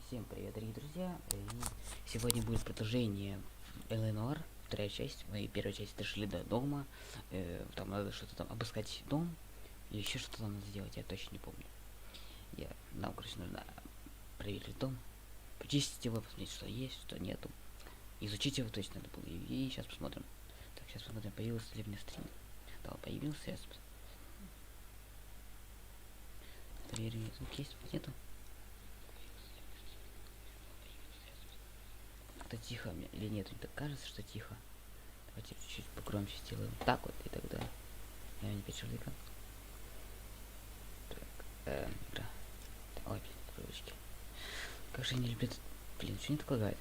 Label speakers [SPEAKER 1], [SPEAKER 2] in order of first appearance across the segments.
[SPEAKER 1] Всем привет, дорогие друзья! И сегодня будет продолжение L.A. Noire, вторая часть. Мы первую часть дошли до дома. Там надо что-то там обыскать дом. Или еще что-то там надо сделать, я точно не помню. Нам, короче, нужно проверить дом, почистить его, посмотреть, что есть, что нету. Изучить его точно надо было. И сейчас посмотрим. Так, сейчас посмотрим, появился ли у меня стрим. Да, появился, сейчас. Проверим, звук есть, нету. Это тихо мне или нет? Мне так кажется, что тихо. Давайте чуть-чуть погромче сделаем. Так вот, и тогда. Я не печь экран. Так, игра. Ой, блин, привычки. Как же они любят. Блин, что не такое лагает?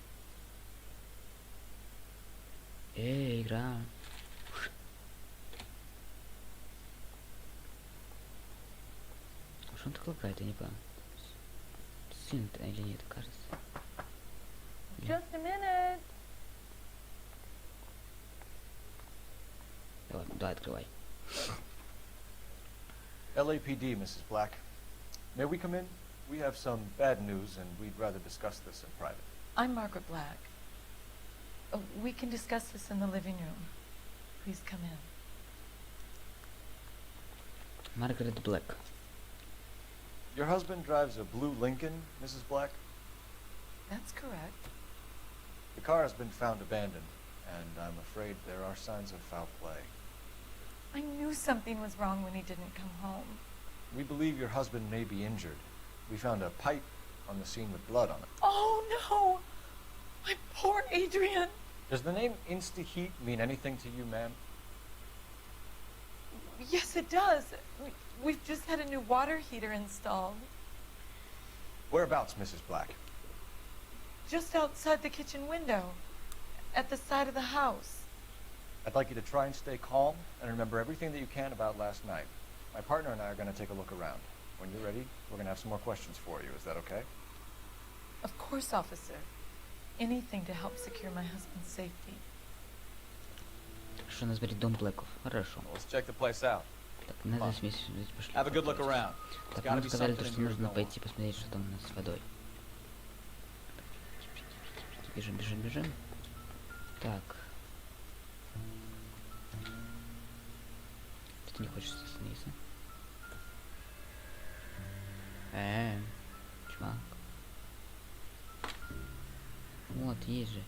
[SPEAKER 1] Игра. Что он такое лагает, я не понял. Сильно или нет, кажется.
[SPEAKER 2] Just a minute.
[SPEAKER 1] Давай, открывай.
[SPEAKER 3] LAPD, Mrs. Black. May we come in? We have some bad news, and we'd rather discuss this in private.
[SPEAKER 2] I'm Margaret Black. We can discuss this in the living room. Please come in.
[SPEAKER 1] Margaret Black.
[SPEAKER 3] Your husband drives a blue Lincoln, Mrs. Black?
[SPEAKER 2] That's correct.
[SPEAKER 3] The car has been found abandoned, and I'm afraid there are signs of foul play.
[SPEAKER 2] I knew something was wrong when he didn't come home.
[SPEAKER 3] We believe your husband may be injured. We found a pipe on the scene with blood on it.
[SPEAKER 2] Oh no! My poor Adrian!
[SPEAKER 3] Does the name Insta-Heat mean anything to you, ma'am?
[SPEAKER 2] Yes, it does. We've just had a new water heater installed.
[SPEAKER 3] Whereabouts, Mrs. Black?
[SPEAKER 2] Just outside the kitchen window. At the side of the house.
[SPEAKER 3] I'd like you to try and stay calm and remember everything that you can about last night. My partner and I are going to take a look around. When you're ready, we're going to have some more questions for you. Is that okay?
[SPEAKER 2] Of course, officer. Anything to help secure my husband's safety.
[SPEAKER 1] Что нас берет дом Блэков? Хорошо.
[SPEAKER 3] Well, let's check the place out.
[SPEAKER 1] Так, надо здесь пошли.
[SPEAKER 3] Have a good look around.
[SPEAKER 1] Так, нам сказали, что нужно пойти посмотреть, что там у нас с водой. Бежим. Так. Ты не хочешь остановиться? Чувак. Вот, есть же.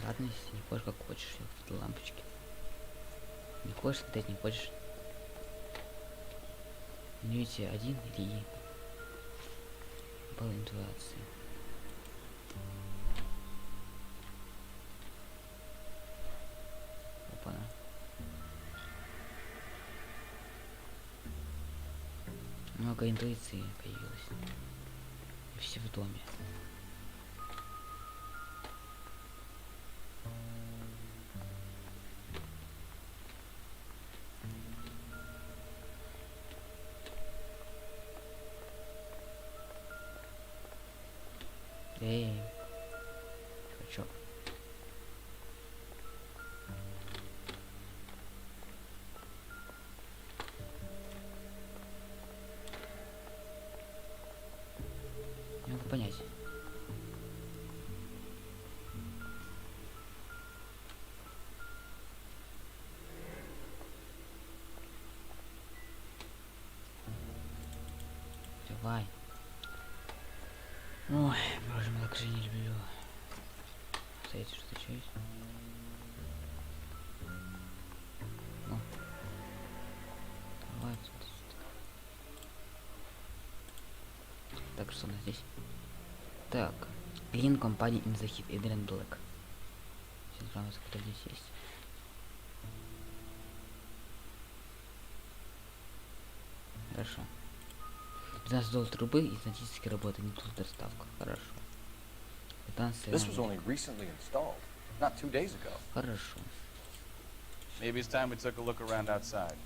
[SPEAKER 1] Ладно, если не хочешь, как хочешь, я лампочки. Не хочешь летать, не хочешь. Менюйте один или И. Балл интуации. Опа-на. Много интуиции появилось. И все в доме. Чувачок. Не могу понять. Давай. Ой, боже мой, как же не люблю. Смотрите, что-то еще есть. О. Давай, так, что у нас здесь? Так. Клин компании in the hit Adrian Black. Сейчас информация, которая здесь есть. Хорошо. 12 долларов трубы и статистики работы, не тут доставка. Хорошо.
[SPEAKER 3] This was only recently installed, not 2 days ago.
[SPEAKER 1] Хорошо.
[SPEAKER 4] Maybe it's time we took a look around outside.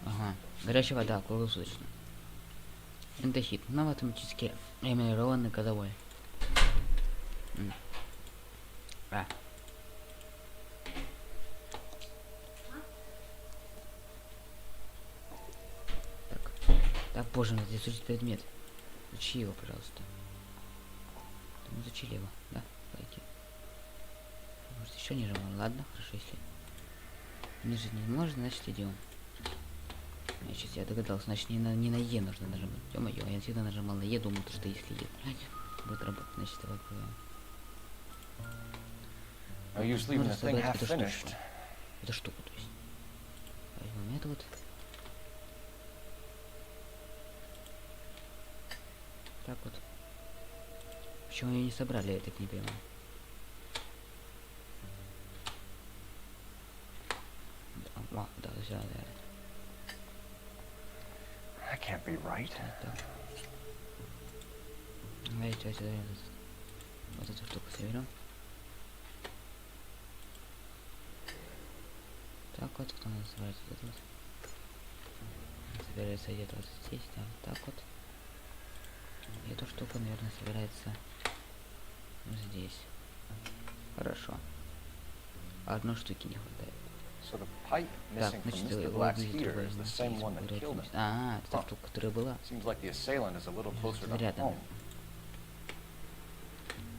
[SPEAKER 1] Ага. Горячая вода, круглосуточно. Интохит. Новый автоматически эмалированный годовой. А. Так. Так, боже, надо изучить предмет. Изучи его, пожалуйста. Мы изучили его, да? Пойти. Может, еще ниже можно? Ладно, хорошо, если ниже не можно, значит идем. Значит, я догадался, значит не на Е нужно нажимать. Ё-моё, я всегда нажимал на Е, думал, что если Е будет работать, значит давай пробуем.
[SPEAKER 3] No use leaving the thing half finished.
[SPEAKER 1] Эту штуку, то есть. Возьмем это вот. Так вот. Почему ее не собрали, я так не понимаю. Да, да, да.
[SPEAKER 3] That can't be right.
[SPEAKER 1] Так. Давайте сюда вот эту штуку соберем. Так вот, кто надо собрать вот это вот. Собирается где-то вот здесь, да, вот так вот. И эту штуку, наверное, собирается вот здесь. Хорошо. Одной штуки не хватает.
[SPEAKER 3] So the pipe
[SPEAKER 1] Так,
[SPEAKER 3] missing from
[SPEAKER 1] значит,
[SPEAKER 3] Mr.
[SPEAKER 1] его
[SPEAKER 3] Black's
[SPEAKER 1] выглядит
[SPEAKER 3] ear
[SPEAKER 1] другой.
[SPEAKER 3] is the same one that killed him.
[SPEAKER 1] А, это та штука, которая была.
[SPEAKER 3] Seems like the assailant is a little closer to
[SPEAKER 1] Рядом.
[SPEAKER 3] home.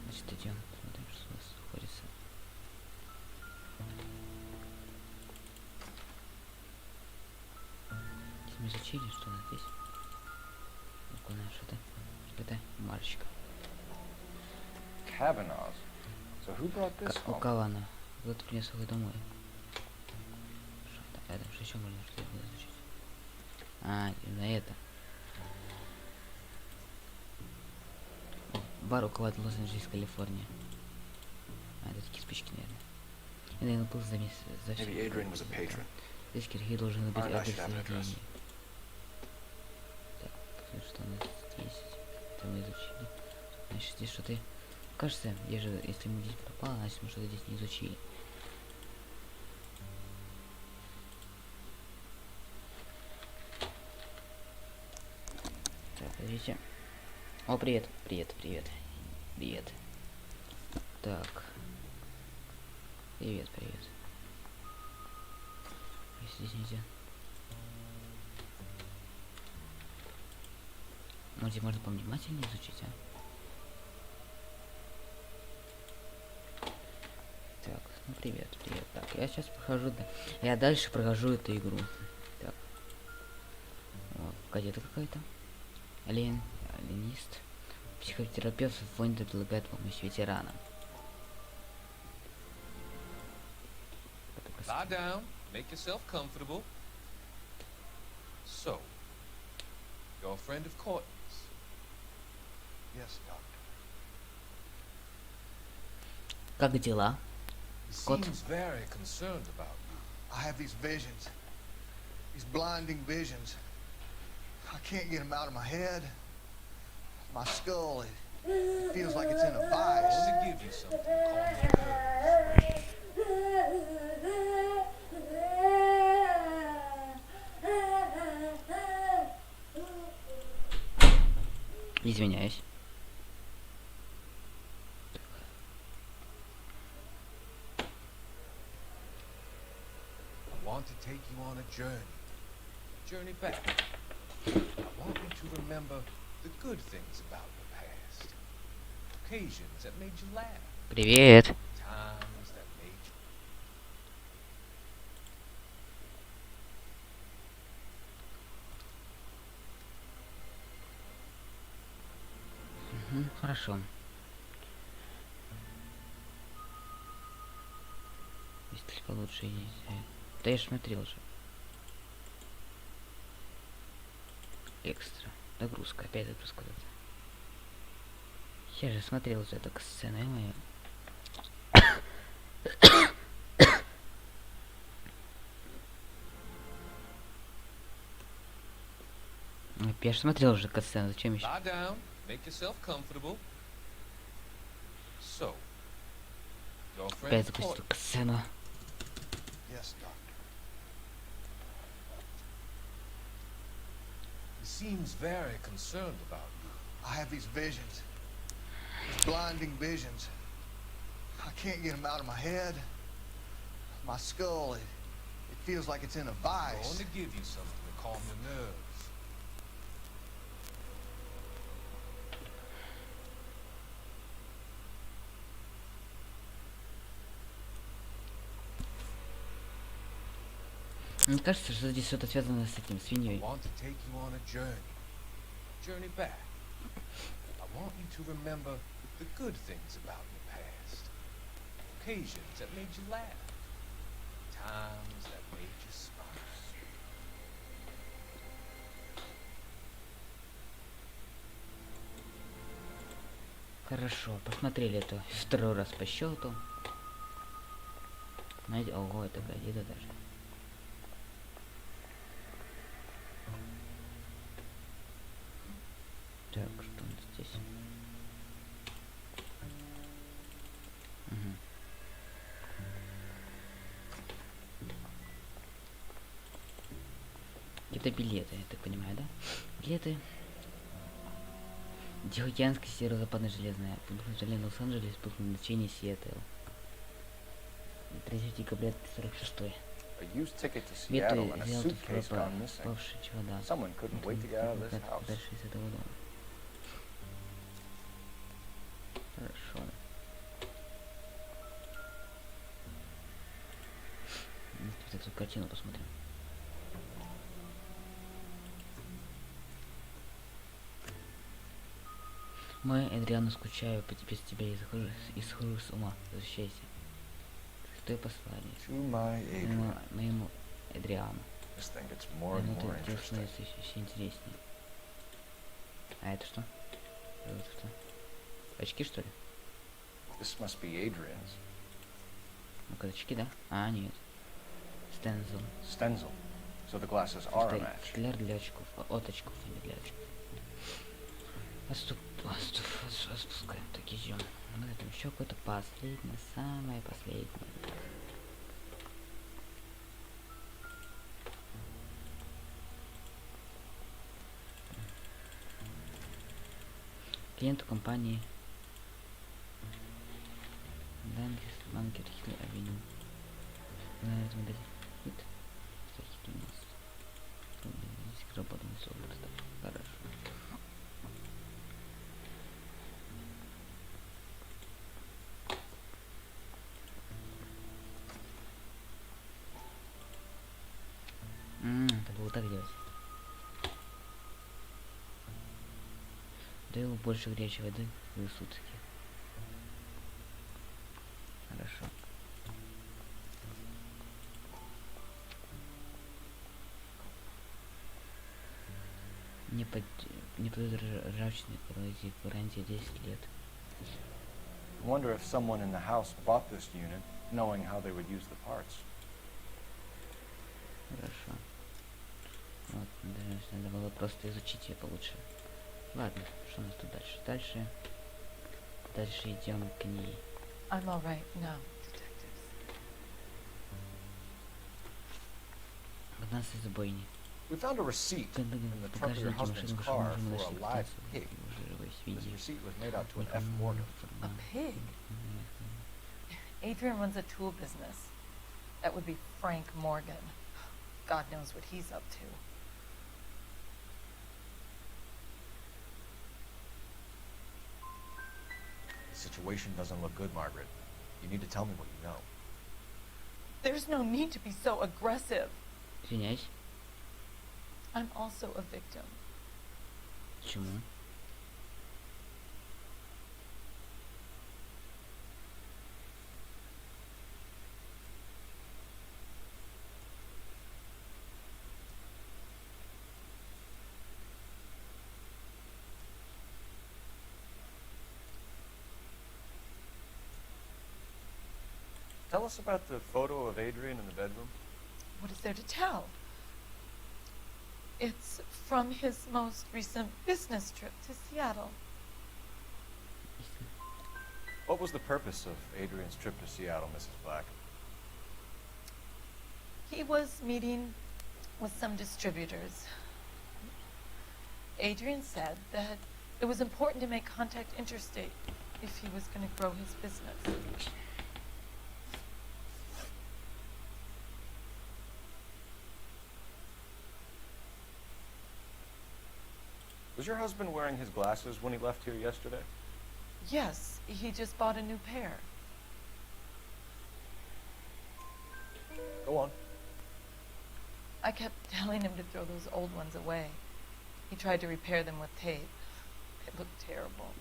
[SPEAKER 1] Значит, идем, смотрим, что у нас находится. Здесь мы изучили, что у нас здесь. Ну-ка, что-то. Что-то марочка.
[SPEAKER 3] Kavanaugh's. So who brought this
[SPEAKER 1] У
[SPEAKER 3] home?
[SPEAKER 1] кого она? Вот принесла их домой. Что там? Это что еще можно что изучить? А, именно это. О, бар у кого-то Лос-Анджелес, Калифорния. А, это такие спички, наверное. Я, наверное, был за месяц. За все.
[SPEAKER 5] Maybe Adrian was a patron.
[SPEAKER 1] Здесь Сергей должен быть
[SPEAKER 5] Alright, I
[SPEAKER 1] адрес
[SPEAKER 5] should have an address.
[SPEAKER 1] заведения. Так, посмотрим, что у нас здесь. Это мы изучили. Значит, здесь что-то... Кажется, я же, если мы здесь пропало, значит мы что-то здесь не изучили. Так, подождите. О, привет, привет, привет, привет. Так. Привет, привет. Если здесь нельзя. Может, здесь можно повнимательнее изучить, а? Так, ну привет, привет. Так, я сейчас прохожу, да. Я дальше прохожу эту игру. Так. Вот, кадета какая-то. Алиенист. Психотерапевт в фонде предлагает помощь ветеранам.
[SPEAKER 6] Lie down, make yourself comfortable. So, you're a friend of Courtney's.
[SPEAKER 5] Yes, Doctor.
[SPEAKER 1] Как дела?
[SPEAKER 6] He
[SPEAKER 1] Scott.
[SPEAKER 6] seems very concerned about you.
[SPEAKER 5] I have these visions. These blinding visions. I can't get them out of my head. My skull, it feels like it's in a
[SPEAKER 6] I
[SPEAKER 5] vice.
[SPEAKER 6] want to give you something to calm your nerves.
[SPEAKER 1] Извиняюсь.
[SPEAKER 6] I want to take you on a journey back. I want you to remember the good things about your past. Occasions that made you laugh.
[SPEAKER 1] Привет.
[SPEAKER 6] Times that made you...
[SPEAKER 1] Хорошо. Есть только лучше есть. Да я ж смотрел же. Экстра. Догрузка. Опять загрузка. Вот это. Я же смотрел уже эту сцену, мою. Я же смотрел уже катсцену, зачем еще?
[SPEAKER 6] Lie down, make yourself comfortable. So, your friend
[SPEAKER 1] Опять запустил
[SPEAKER 6] Courtney.
[SPEAKER 1] катсцену.
[SPEAKER 5] Yes, Doctor.
[SPEAKER 6] He seems very concerned about you.
[SPEAKER 5] I have these visions. These blinding visions. I can't get them out of my head. My skull, it feels like it's in a
[SPEAKER 6] I'm
[SPEAKER 5] vice.
[SPEAKER 6] going to give you something to calm your nerves.
[SPEAKER 1] Мне кажется, что здесь что-то связано с этим
[SPEAKER 6] I
[SPEAKER 1] свиньей.
[SPEAKER 6] want to take you on a journey back. I want you to remember the good things about your past. Occasions that made you laugh. Times that made you smile.
[SPEAKER 1] Хорошо, посмотрели это второй раз по счету. Знаете, ого, это газета даже. Так, что у нас здесь? Мгм. Это билеты, я так понимаю, да? Билеты. Тихоокеанская северо-западная железная. Пункт Лос-Анджелес, пункт назначения Сиэтл. 3 декабря 46.
[SPEAKER 3] A used ticket to
[SPEAKER 1] Билеты
[SPEAKER 3] Seattle and a
[SPEAKER 1] взял тут
[SPEAKER 3] suitcase gone missing.
[SPEAKER 1] пропавший чемодан.
[SPEAKER 3] Someone couldn't wait to get out of this house.
[SPEAKER 1] Дальше из этого дома. Хорошо. Давайте эту картину посмотрим. Мой Эдриана, скучаю по тебе, с тебя и схожу с ума. Возвращайся. Что послание?
[SPEAKER 3] To my Adrian.
[SPEAKER 1] Моему Эдриану.
[SPEAKER 3] This thing gets more and
[SPEAKER 1] Ну,
[SPEAKER 3] more
[SPEAKER 1] ты
[SPEAKER 3] interesting.
[SPEAKER 1] становится все интереснее. А это что? Это что? Очки, что ли?
[SPEAKER 3] This must be Adrian's.
[SPEAKER 1] Ну-ка, очки, да? А, нет. Стензел.
[SPEAKER 3] Stencil. So the glasses are a match.
[SPEAKER 1] Футляр для очков. От очков, а не для очков. Отпускаем. Так, идем. Ну, это еще какое-то последнее, самое последнее. Клиенту компании Банкер Хилл Авеню. На этом магазине Хит. Хит у нас. Здесь работаем с областью. Хорошо. Это было так делать. Дай больше горячей воды в сутки. Хорошо. Не подают ржавчины, гарантия 10 лет.
[SPEAKER 3] I wonder if someone in the house bought this unit, knowing how they would use the parts.
[SPEAKER 1] Хорошо. Вот, надо было просто изучить ее получше. Ладно, что у нас тут дальше? Дальше идем к ней.
[SPEAKER 2] I'm all right now, detectives.
[SPEAKER 1] 15 забойни.
[SPEAKER 3] We found a receipt in the trunk of your husband's car for a live pig. This receipt was made out to an F. Morgan.
[SPEAKER 2] A pig? Adrian runs a tool business. That would be Frank Morgan. God knows what he's up to.
[SPEAKER 3] The situation doesn't look good, Margaret. You need to tell me what you know.
[SPEAKER 2] There's no need to be so aggressive.
[SPEAKER 1] Извиняюсь.
[SPEAKER 2] I'm also a victim.
[SPEAKER 1] Почему?
[SPEAKER 3] Tell us about the photo of Adrian in the bedroom.
[SPEAKER 2] What is there to tell? It's from his most recent business trip to Seattle.
[SPEAKER 3] What was the purpose of Adrian's trip to Seattle, Mrs. Black?
[SPEAKER 2] He was meeting with some distributors. Adrian said that it was important to make contact interstate if he was going to grow his business.
[SPEAKER 3] Was your husband wearing his glasses when he left here yesterday?
[SPEAKER 2] Yes, he just bought a new pair.
[SPEAKER 3] Go on.
[SPEAKER 2] I kept telling him to throw those old ones away. He tried to repair them with tape. They looked terrible.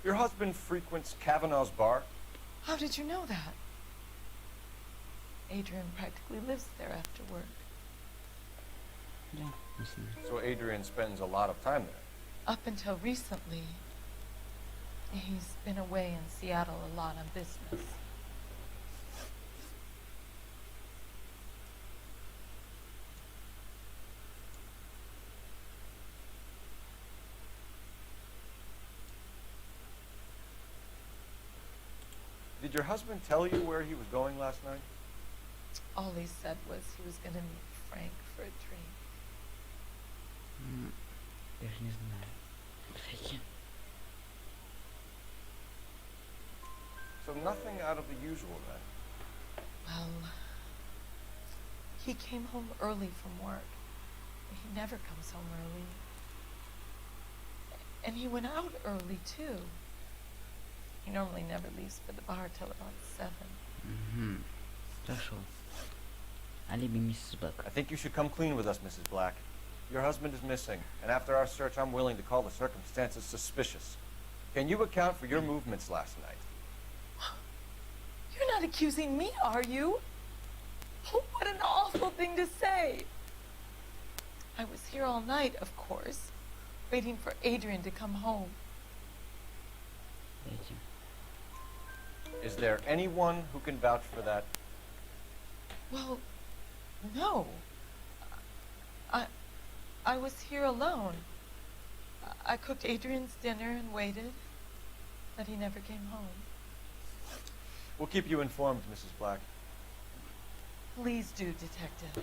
[SPEAKER 3] Your husband frequents Kavanaugh's bar?
[SPEAKER 2] How did you know that? Adrian practically lives there after work.
[SPEAKER 1] Да, не знаю.
[SPEAKER 3] So Adrian spends a lot of time there.
[SPEAKER 2] Up until recently, he's been away in Seattle a lot on business.
[SPEAKER 3] Did your husband tell you where he was going last night?
[SPEAKER 2] All he said was he was going to meet Frank for a drink.
[SPEAKER 1] Даже не знаю. Кстати,
[SPEAKER 3] So nothing out of the usual then.
[SPEAKER 2] Well, he came home early from work. He never comes home early. And he went out early, too. He normally never leaves for the bar till about 7.
[SPEAKER 1] Хорошо. Алиби миссис Блэк.
[SPEAKER 3] I think you should come clean with us, Mrs. Black. Your husband is missing, and after our search, I'm willing to call the circumstances suspicious. Can you account for your movements last night?
[SPEAKER 2] You're not accusing me, are you? What an awful thing to say. I was here all night, of course, waiting for Adrian to come home.
[SPEAKER 1] Дайте.
[SPEAKER 3] Is there anyone who can vouch for that?
[SPEAKER 2] Well, no. I was here alone. I cooked Adrian's dinner and waited, but he never came home.
[SPEAKER 3] We'll keep you informed, Mrs. Black.
[SPEAKER 2] Please do, Detective.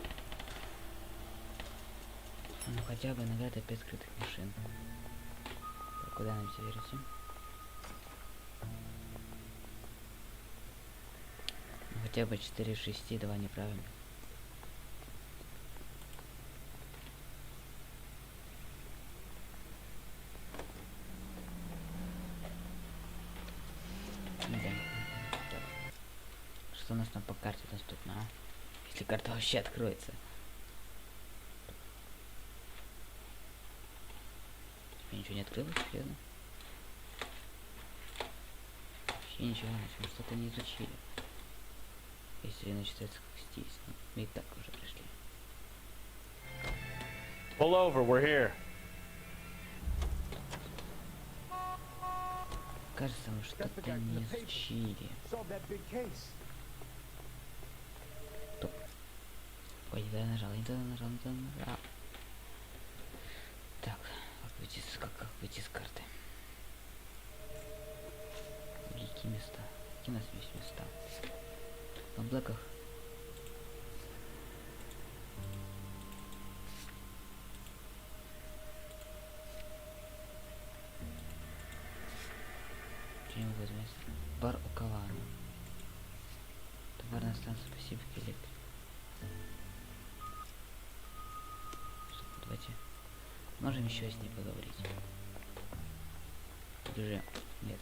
[SPEAKER 1] Ну хотя бы награда 5 скрытых машин. Так, куда нам теперь идти? Ну, хотя бы 4 из 6, 2 неправильно. Да. Так. Что у нас там по карте доступно, а? Если карта вообще откроется. Ничего не открылось, серьезно? Вообще ничего, мы что-то не изучили. Если начитается как здесь, ну, мы и так уже пришли.
[SPEAKER 4] Pull over, we're here.
[SPEAKER 1] Кажется, мы что-то не изучили. Стоп. Ой, не туда нажал, не туда нажал, не туда нажал. Так, как выйти с карты? Какие места? Какие у нас есть места? На блоках. Чем возьмется? Бар у Кавана. Товарная станция Pacific Electric. Давайте. Можем еще с ней поговорить. Тут уже нет.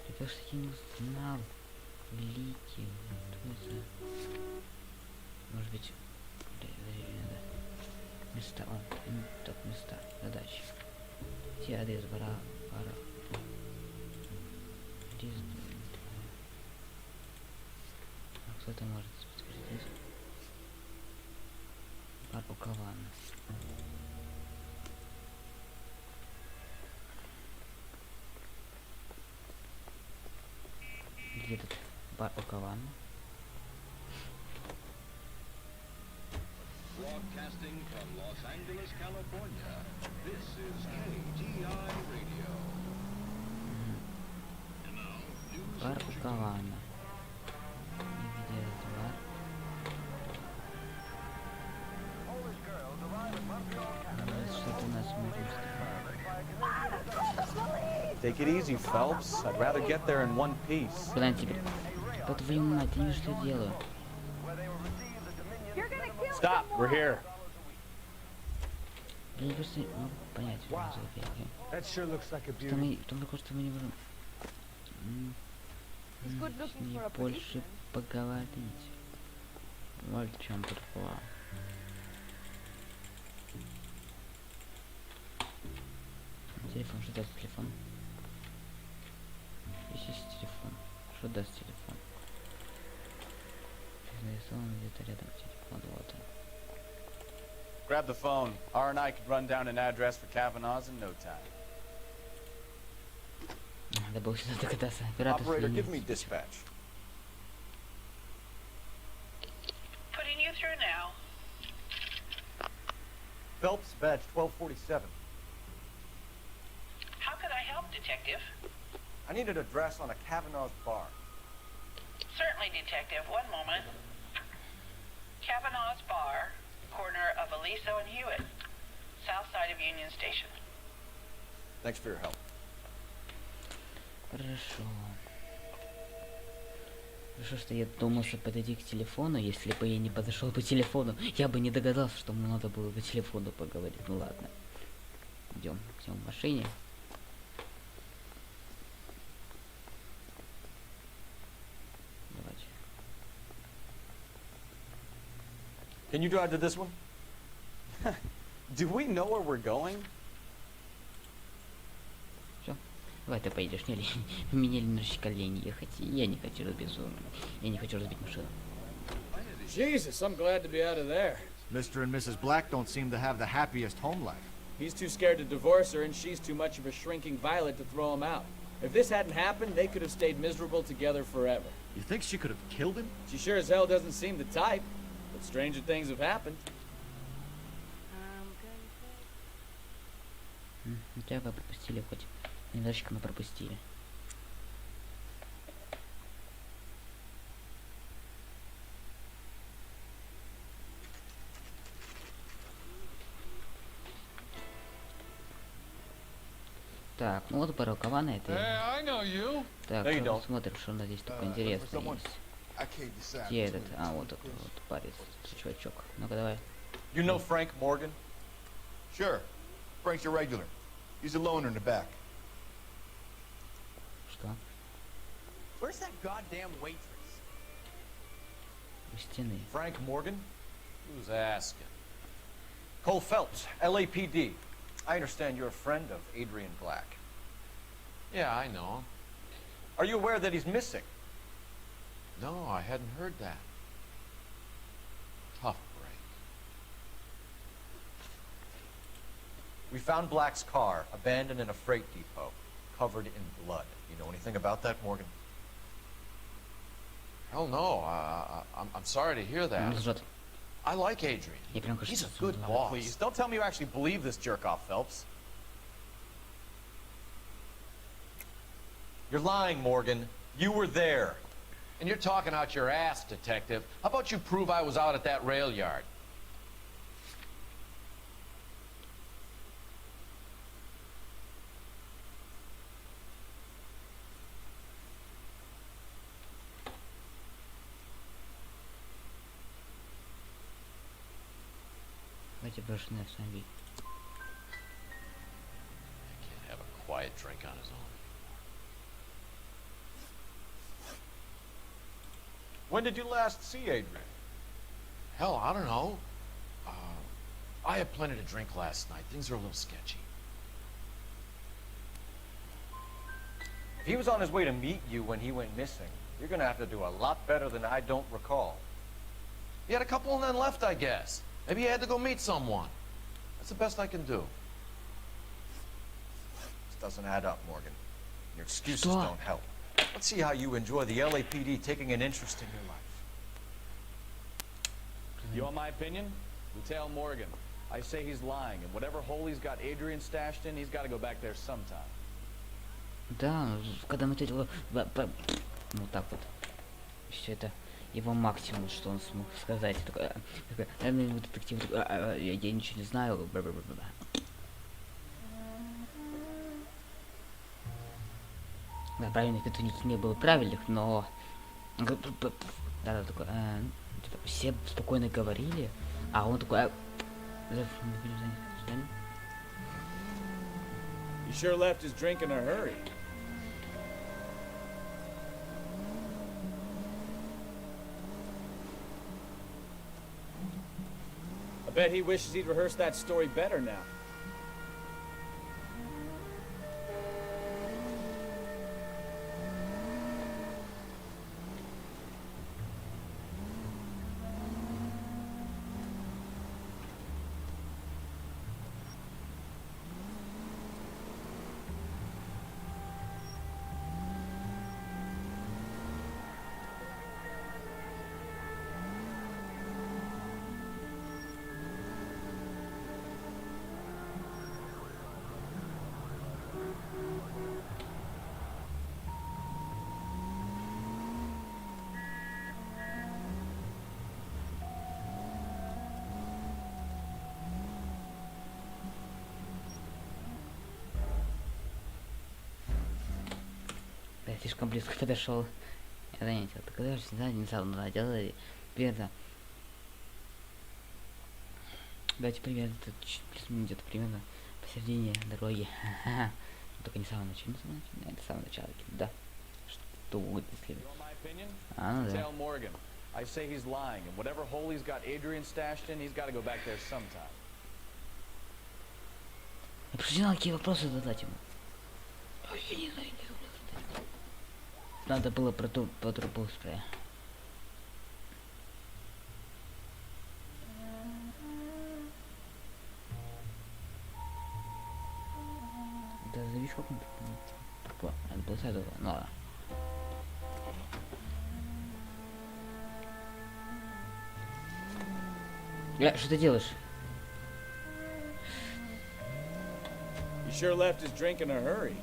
[SPEAKER 1] Это что я не узнал. Великий. Что это? Может быть. Надо. Места. Так, места. Задачи. Где адрес бара? Кто это может подтвердить? Бар у Кавана. Где тут бар у Кавана?
[SPEAKER 7] Broadcasting from Los Angeles, California, this is KTI Radio. And now, news in Washington.
[SPEAKER 1] Паркована. Где два? Что-то у нас может.
[SPEAKER 3] Take it easy, Phelps. I'd rather get there in one piece.
[SPEAKER 1] Куда теперь? Да твою мать, я не что делаю.
[SPEAKER 4] Stop, we're here.
[SPEAKER 1] Я не просто не могу понять, что это за эффект.
[SPEAKER 8] That sure looks like a
[SPEAKER 1] Что
[SPEAKER 8] beauty.
[SPEAKER 1] мы, в том только, что мы не можем
[SPEAKER 2] He's good looking
[SPEAKER 1] с ней
[SPEAKER 2] for a
[SPEAKER 1] больше
[SPEAKER 2] policeman.
[SPEAKER 1] поговорить. Вот в чем прикол. Телефон, что даст телефон? Здесь есть телефон. Что даст телефон? Нарисован где-то рядом телефон, вот он.
[SPEAKER 4] Grab the phone. R&I could run down an address for Kavanaugh's in no time.
[SPEAKER 1] Надо было сюда догадаться. Оператор
[SPEAKER 3] Operator,
[SPEAKER 1] следил.
[SPEAKER 3] give me dispatch.
[SPEAKER 9] Putting you through now.
[SPEAKER 3] Phelps, badge 1247.
[SPEAKER 9] How could I help, Detective?
[SPEAKER 3] I need an address on a Kavanaugh's bar.
[SPEAKER 9] Certainly, Detective. One moment. Kavanaugh's Bar, corner of Aliso and Hewitt, south side of Union Station.
[SPEAKER 3] Thanks for your help.
[SPEAKER 1] Хорошо. Хорошо, что я думал, что подойти к телефону. Если бы я не подошел по телефону, я бы не догадался, что мне надо было по телефону поговорить. Ну ладно. Идем к нему в машине. Давайте.
[SPEAKER 3] Can you drive to this one?
[SPEAKER 4] Do we know where we're going?
[SPEAKER 1] Все. Давай ты поедешь, не лень. Меня немножечко лень ехать. Я не хочу разбить. Я не хочу разбить машину.
[SPEAKER 10] Jesus, I'm glad to be out of there.
[SPEAKER 11] Mr. and Mrs. Black don't seem to have the happiest home life.
[SPEAKER 10] He's too scared to divorce her, and she's too much of a shrinking violet to throw him out. If this hadn't happened, they could have stayed miserable together forever.
[SPEAKER 11] You think she could have killed him?
[SPEAKER 10] She sure as hell doesn't seem the type, but stranger things have happened.
[SPEAKER 1] Тебя вы пропустили хоть. Немножечко мы пропустили. Так, ну вот Баракавана это.
[SPEAKER 6] I know you.
[SPEAKER 1] Так,
[SPEAKER 3] No, you don't.
[SPEAKER 1] посмотрим, что у нас здесь такое интересное есть.
[SPEAKER 5] I can't decide.
[SPEAKER 1] Где этот?
[SPEAKER 5] between
[SPEAKER 1] А,
[SPEAKER 5] the
[SPEAKER 1] вот
[SPEAKER 5] two
[SPEAKER 1] такой
[SPEAKER 5] of
[SPEAKER 1] вот
[SPEAKER 5] us.
[SPEAKER 1] парень, чувачок. Ну-ка давай.
[SPEAKER 3] You know Frank Morgan?
[SPEAKER 5] Sure. Frank's a regular. He's a loner in the back.
[SPEAKER 1] Что?
[SPEAKER 8] Where's that goddamn waitress?
[SPEAKER 1] У стены.
[SPEAKER 3] Frank Morgan?
[SPEAKER 4] Who's asking?
[SPEAKER 3] Cole Phelps, LAPD. I understand you're a friend of Adrian Black.
[SPEAKER 6] Yeah, I know.
[SPEAKER 3] Are you aware that he's missing?
[SPEAKER 6] No, I hadn't heard that. Tough break.
[SPEAKER 3] We found Black's car abandoned in a freight depot, covered in blood. You know anything about that, Morgan?
[SPEAKER 6] Hell no. I'm sorry to hear
[SPEAKER 1] Он
[SPEAKER 6] that.
[SPEAKER 1] лжет.
[SPEAKER 6] I like Adrian.
[SPEAKER 1] Мне прям
[SPEAKER 6] He's
[SPEAKER 1] кажется,
[SPEAKER 6] a
[SPEAKER 1] что он
[SPEAKER 6] good
[SPEAKER 1] лжет.
[SPEAKER 6] boss.
[SPEAKER 3] Please, don't tell me you actually believe this jerk-off, Phelps. You're lying, Morgan. You were there.
[SPEAKER 6] And you're talking out your ass, detective. How about you prove I was out at that rail yard?
[SPEAKER 1] Давайте брошенный автомобиль.
[SPEAKER 6] Can't have a quiet drink on his own.
[SPEAKER 3] When did you last see Adrian?
[SPEAKER 6] Hell, I don't know. I had plenty to drink last night. Things are a little sketchy.
[SPEAKER 3] If he was on his way to meet you when he went missing, you're gonna have to do a lot better than I don't recall.
[SPEAKER 6] He had a couple and then left, I guess. Maybe he had to go meet someone. That's the best I can do.
[SPEAKER 3] This doesn't add up, Morgan. Your excuses
[SPEAKER 1] Что?
[SPEAKER 3] don't help. Let's see how you enjoy the LAPD taking an interest in your life.
[SPEAKER 4] You want my opinion? Lieutenant Morgan, I say he's lying, and whatever hole he's got Adrian stashed in, he's got to go back there sometime.
[SPEAKER 1] Да, ну, когда мы вот так вот. Все это его максимум, что он смог сказать. Такой, детектив, я ничего не знаю. Бла-бла-бла-бла. Да, правильных петуники не было правильных, но... Да, такой, типа, все спокойно говорили, а он такой...
[SPEAKER 10] He sure left his drink in a hurry. I bet he wishes he'd rehearsed that story better now.
[SPEAKER 1] Я слишком близко подошел. Я заметил. Ты когда же не надо делать. Примерно. Давайте примерно где-то примерно посередине дороги. Только не самое начало. Это самое начало. Да. Что угодно, если... А, ну да.
[SPEAKER 4] Morgan, I say he's lying, and whatever hole he's got Adrian stashed in, he's got to go back there sometime.
[SPEAKER 1] Я просто не знал, какие вопросы задать ему. Я не знаю, надо было про трубу спрея. Да завиш как-нибудь. Это было с этого. Ну ладно. Что ты делаешь?
[SPEAKER 10] He sure left his drink in a hurry.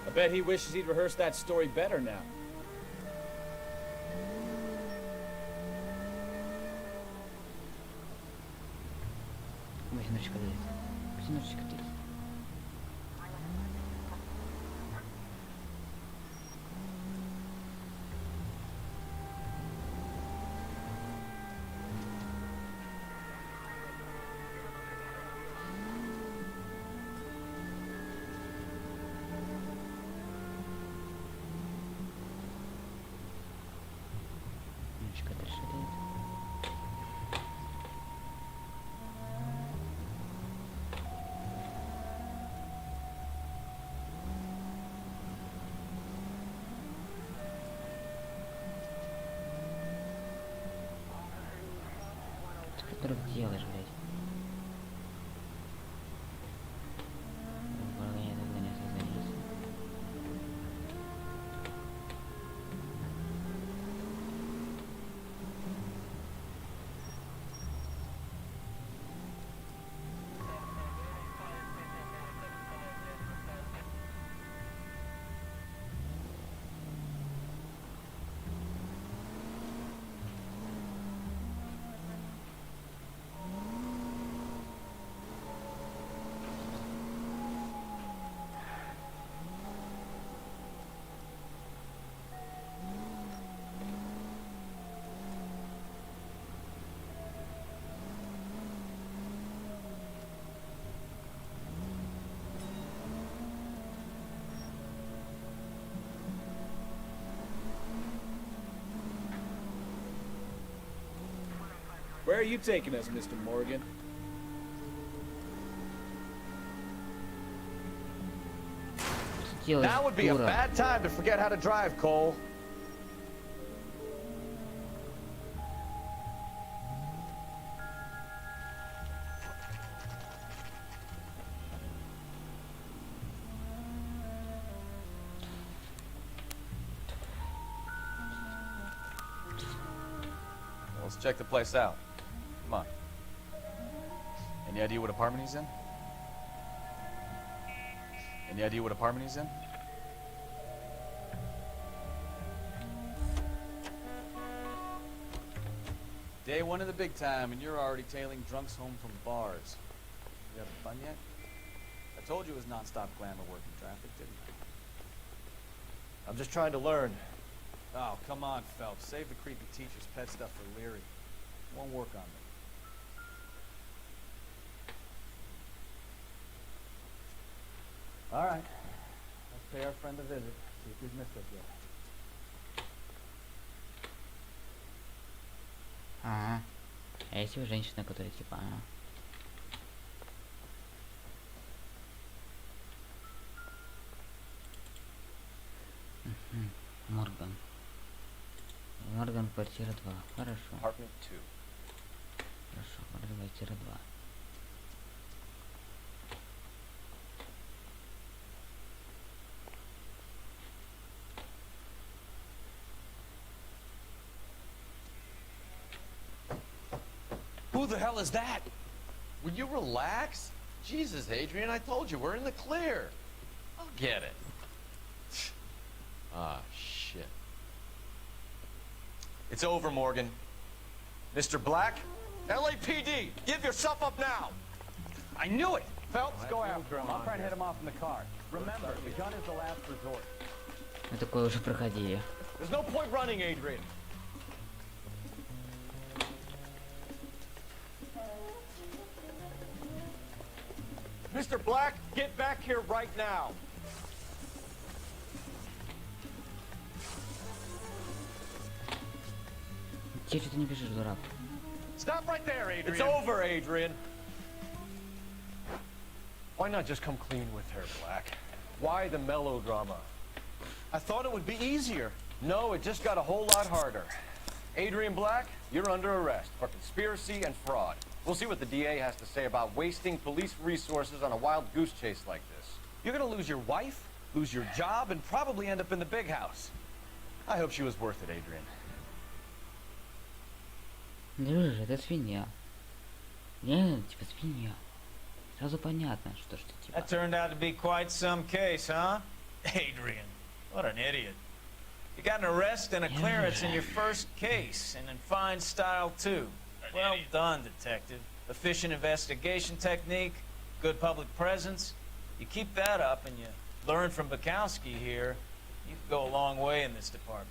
[SPEAKER 10] I bet he wishes he'd rehearsed that story better now. Что ты делаешь, блядь? Where are you taking us, Mr. Morgan?
[SPEAKER 4] Now would be a bad time to forget how to drive, Cole. Let's check the place out. Come on. Any idea what apartment he's in? Any idea what apartment he's in? Day one of the big time, and you're already tailing drunks home from bars. You having fun yet? I told you it was non-stop glamour work in traffic, didn't I?
[SPEAKER 3] I'm just trying to learn.
[SPEAKER 4] Oh, come on, Phelps. Save the creepy teacher's pet stuff for Leary. It won't work on me. All right. Let's pay our friend a visit. See if he's missed us yet.
[SPEAKER 1] Ага. А если у женщина, которая типа... Морган. Морган, квартира 2. Хорошо.
[SPEAKER 3] Apartment 2.
[SPEAKER 1] Хорошо, квартира 2.
[SPEAKER 8] Who the hell is that? Will you relax? Jesus, Adrian, I told you, we're in the clear. I'll get it. Ah, shit. It's over, Morgan.
[SPEAKER 3] Mr. Black? LAPD, give yourself up now!
[SPEAKER 8] I knew it!
[SPEAKER 4] Phelps, go after him. I'll try and hit him off in the car. Remember, the gun is the last resort.
[SPEAKER 1] Мы такое уже проходили.
[SPEAKER 3] There's no point running, Adrian. Mr. Black, get back here right now.
[SPEAKER 1] Че ты не пишешь, дурак?
[SPEAKER 3] Stop right there, Adrian. It's over, Adrian. Why not just come clean with her, Black? Why the melodrama? I thought it would be easier. No, it just got a whole lot harder. Adrian Black, you're under arrest for conspiracy and fraud. We'll see what the DA has to say about wasting police resources on a wild goose chase like this.
[SPEAKER 8] You're gonna lose your wife, lose your job, and probably end up in the big house.
[SPEAKER 3] I hope she was worth it, Adrian.
[SPEAKER 1] Друже, это свинья. Не, типа свинья. Сразу понятно, что типа.
[SPEAKER 12] That turned out to be quite some case, huh? Adrian, what an idiot. You got an arrest and a clearance in your first case, and in fine style, too. Well done, detective. Efficient investigation technique, good public presence. You keep that up and you learn from Bukowski here, you can go a long way in this department.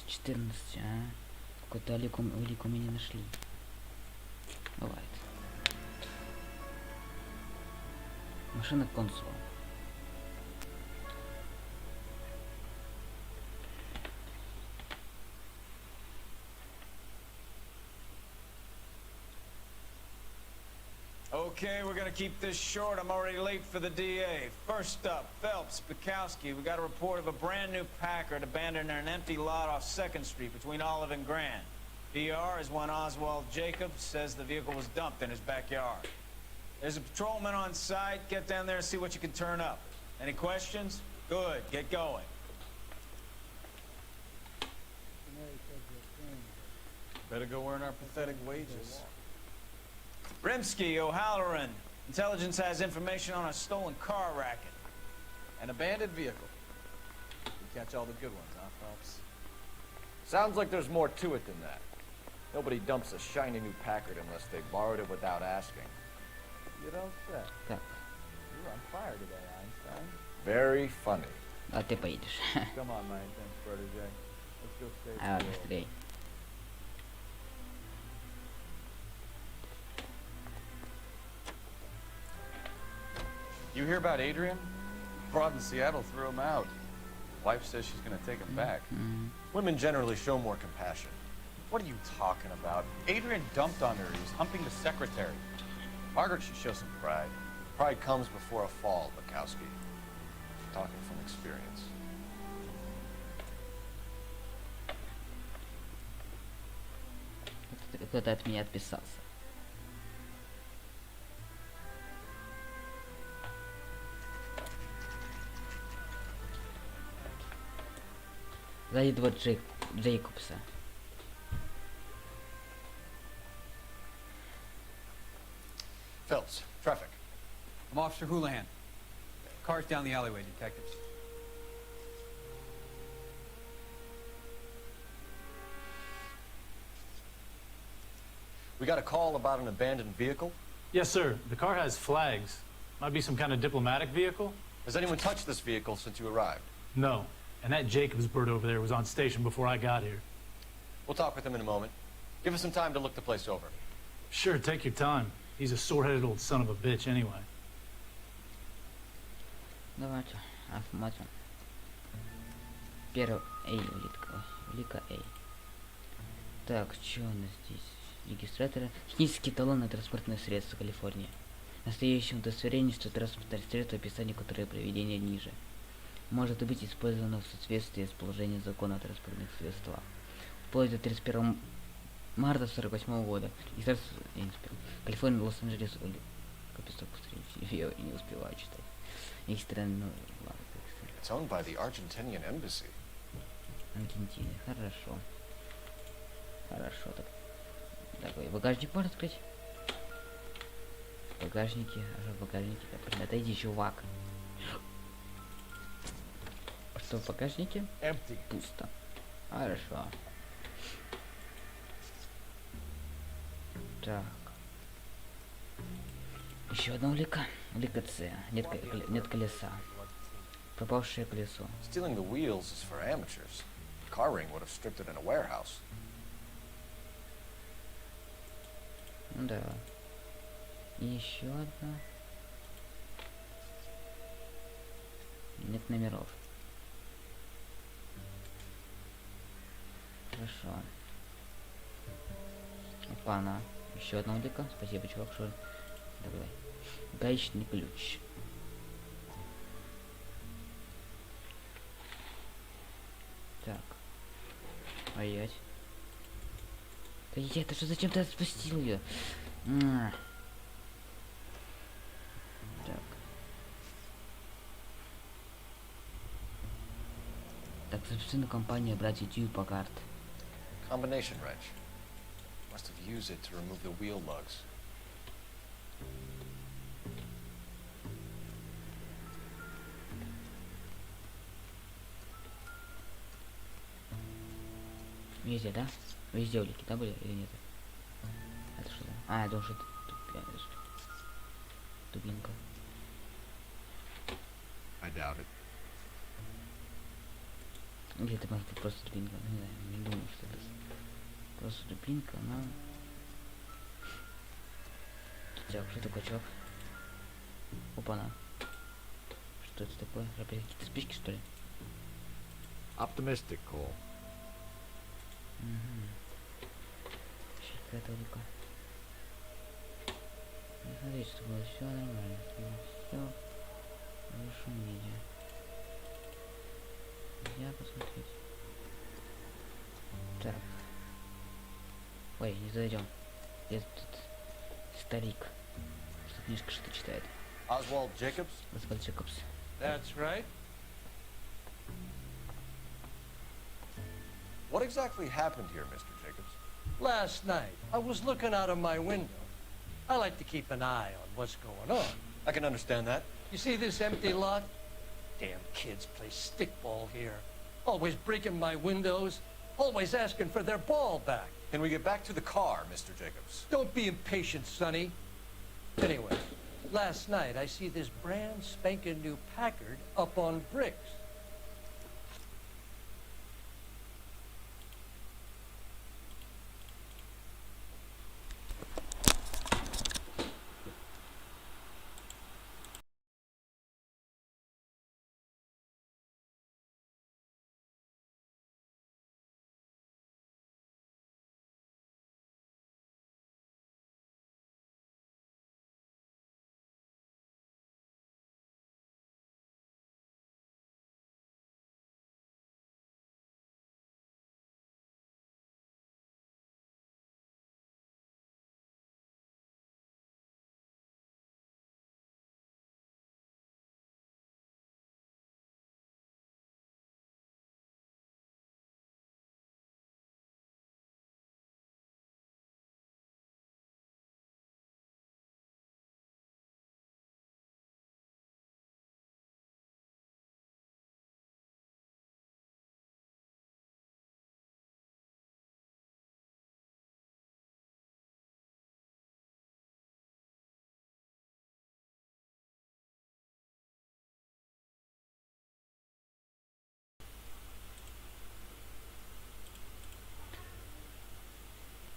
[SPEAKER 1] Из 14, а? Какой-то улику мы не нашли. Бывает. Машина консула.
[SPEAKER 12] Okay, we're gonna keep this short. I'm already late for the DA. First up, Phelps, Bukowski. We got a report of a brand new Packard abandoned in an empty lot off 2nd Street between Olive and Grand. DR is one Oswald Jacobs says the vehicle was dumped in his backyard. There's a patrolman on site. Get down there and see what you can turn up. Any questions? Good, get going.
[SPEAKER 4] Better go earn our pathetic wages.
[SPEAKER 12] Rimsky, O'Halloran. Intelligence has information on a stolen car racket.
[SPEAKER 4] An abandoned vehicle. We catch all the good ones, huh, Phelps?
[SPEAKER 3] Sounds like there's more to it than that. Nobody dumps a shiny new Packard unless they borrowed it without asking.
[SPEAKER 4] You don't say.
[SPEAKER 1] Так.
[SPEAKER 4] You're on fire today, Einstein.
[SPEAKER 3] Very funny.
[SPEAKER 1] А ты поедешь.
[SPEAKER 4] Come on, my intense protege. Let's go save
[SPEAKER 1] А,
[SPEAKER 4] the world.
[SPEAKER 1] быстрей.
[SPEAKER 4] You hear about Adrian? Broad in Seattle threw him out. Wife says she's gonna take him back.
[SPEAKER 3] Women generally show more compassion.
[SPEAKER 4] What are you talking about? Adrian dumped on her. He was humping the secretary. Margaret should show some pride.
[SPEAKER 3] Pride comes before a fall, Bukowski. Talking from experience.
[SPEAKER 1] Кто-то от меня отписался. Сзади два Джейкобса.
[SPEAKER 3] Phelps, traffic.
[SPEAKER 13] I'm Officer Houlihan. Car's down the alleyway, detectives.
[SPEAKER 3] We got a call about an abandoned vehicle.
[SPEAKER 14] Yes, sir. The car has flags. Might be some kind of diplomatic vehicle?
[SPEAKER 3] Has anyone touched this vehicle since you arrived?
[SPEAKER 14] No. And that Jacobs bird over there was on station before I got here.
[SPEAKER 3] We'll talk with him in a moment. Give us some time to look the place over.
[SPEAKER 14] Sure, take your time. He's a sore-headed old son of a bitch anyway.
[SPEAKER 1] Давайте, осмотрим. Первый, улитка. Улика A. Так, что у нас здесь? Регистраторы. Технический талон на транспортное средство Калифорния. Настоящее удостоверение, что транспортное средство, описание которое проведение ниже. Может быть использовано в соответствии с положением закона о транспортных средствах. Вплоть до 31 марта 1948 года. Калифорния, Лос-Анджелес. Капец, так быстрее. Я не успеваю читать. Их страну.
[SPEAKER 3] It's owned by the Argentinian embassy.
[SPEAKER 1] Аргентина. Хорошо. Хорошо так. Такой багажник можно открыть? Багажники, ага, багажники. Отойди, чувак. Что в багажнике?
[SPEAKER 3] Empty.
[SPEAKER 1] Пусто. Хорошо. Так. Еще одна улика. Улика С. Нет колеса. Пропавшее колесо.
[SPEAKER 3] Stealing the wheels is for amateurs. Car ring would have stripped it in a warehouse.
[SPEAKER 1] Да. И еще одна. Нет номеров. Хорошо. Опа-на. Еще одна улика. Спасибо, чувак, что... Давай. Гаечный ключ. Так. Ай-яй. Да я это что, зачем ты отпустил ее? Так. Так, собственно, компания братья Дью по карт.
[SPEAKER 3] Combination wrench. Must have used it to remove the wheel lugs.
[SPEAKER 1] Везде, да? Везде улики, да, были или нет? Это что? А, я думал, что это дубинка.
[SPEAKER 11] I doubt it.
[SPEAKER 1] Или это может быть просто дубинка, не знаю, не думаю, что это просто дубинка, но... Так, что такое, чувак? Опа-на. Что это такое? Опять какие-то спички, что ли?
[SPEAKER 11] Optimistic, Cole.
[SPEAKER 1] Какая-то улика. Не смотрите, что было все нормально. Все в лучшем виде. Я посмотреть. Так. Ой, не зайдем. Где тут старик? Что книжка что читает?
[SPEAKER 3] Oswald Jacobs?
[SPEAKER 1] Освальд Джейкобс.
[SPEAKER 6] That's right.
[SPEAKER 3] What exactly happened here, Mr. Jacobs?
[SPEAKER 15] Last night, I was looking out of my window. I like to keep an eye on what's going on.
[SPEAKER 3] I can understand that.
[SPEAKER 15] You see this empty lot? Damn kids play stickball here. Always breaking my windows. Always asking for their ball back.
[SPEAKER 3] Can we get back to the car, Mr. Jacobs?
[SPEAKER 15] Don't be impatient, Sonny. Anyway, last night I see this brand spanking new Packard up on bricks.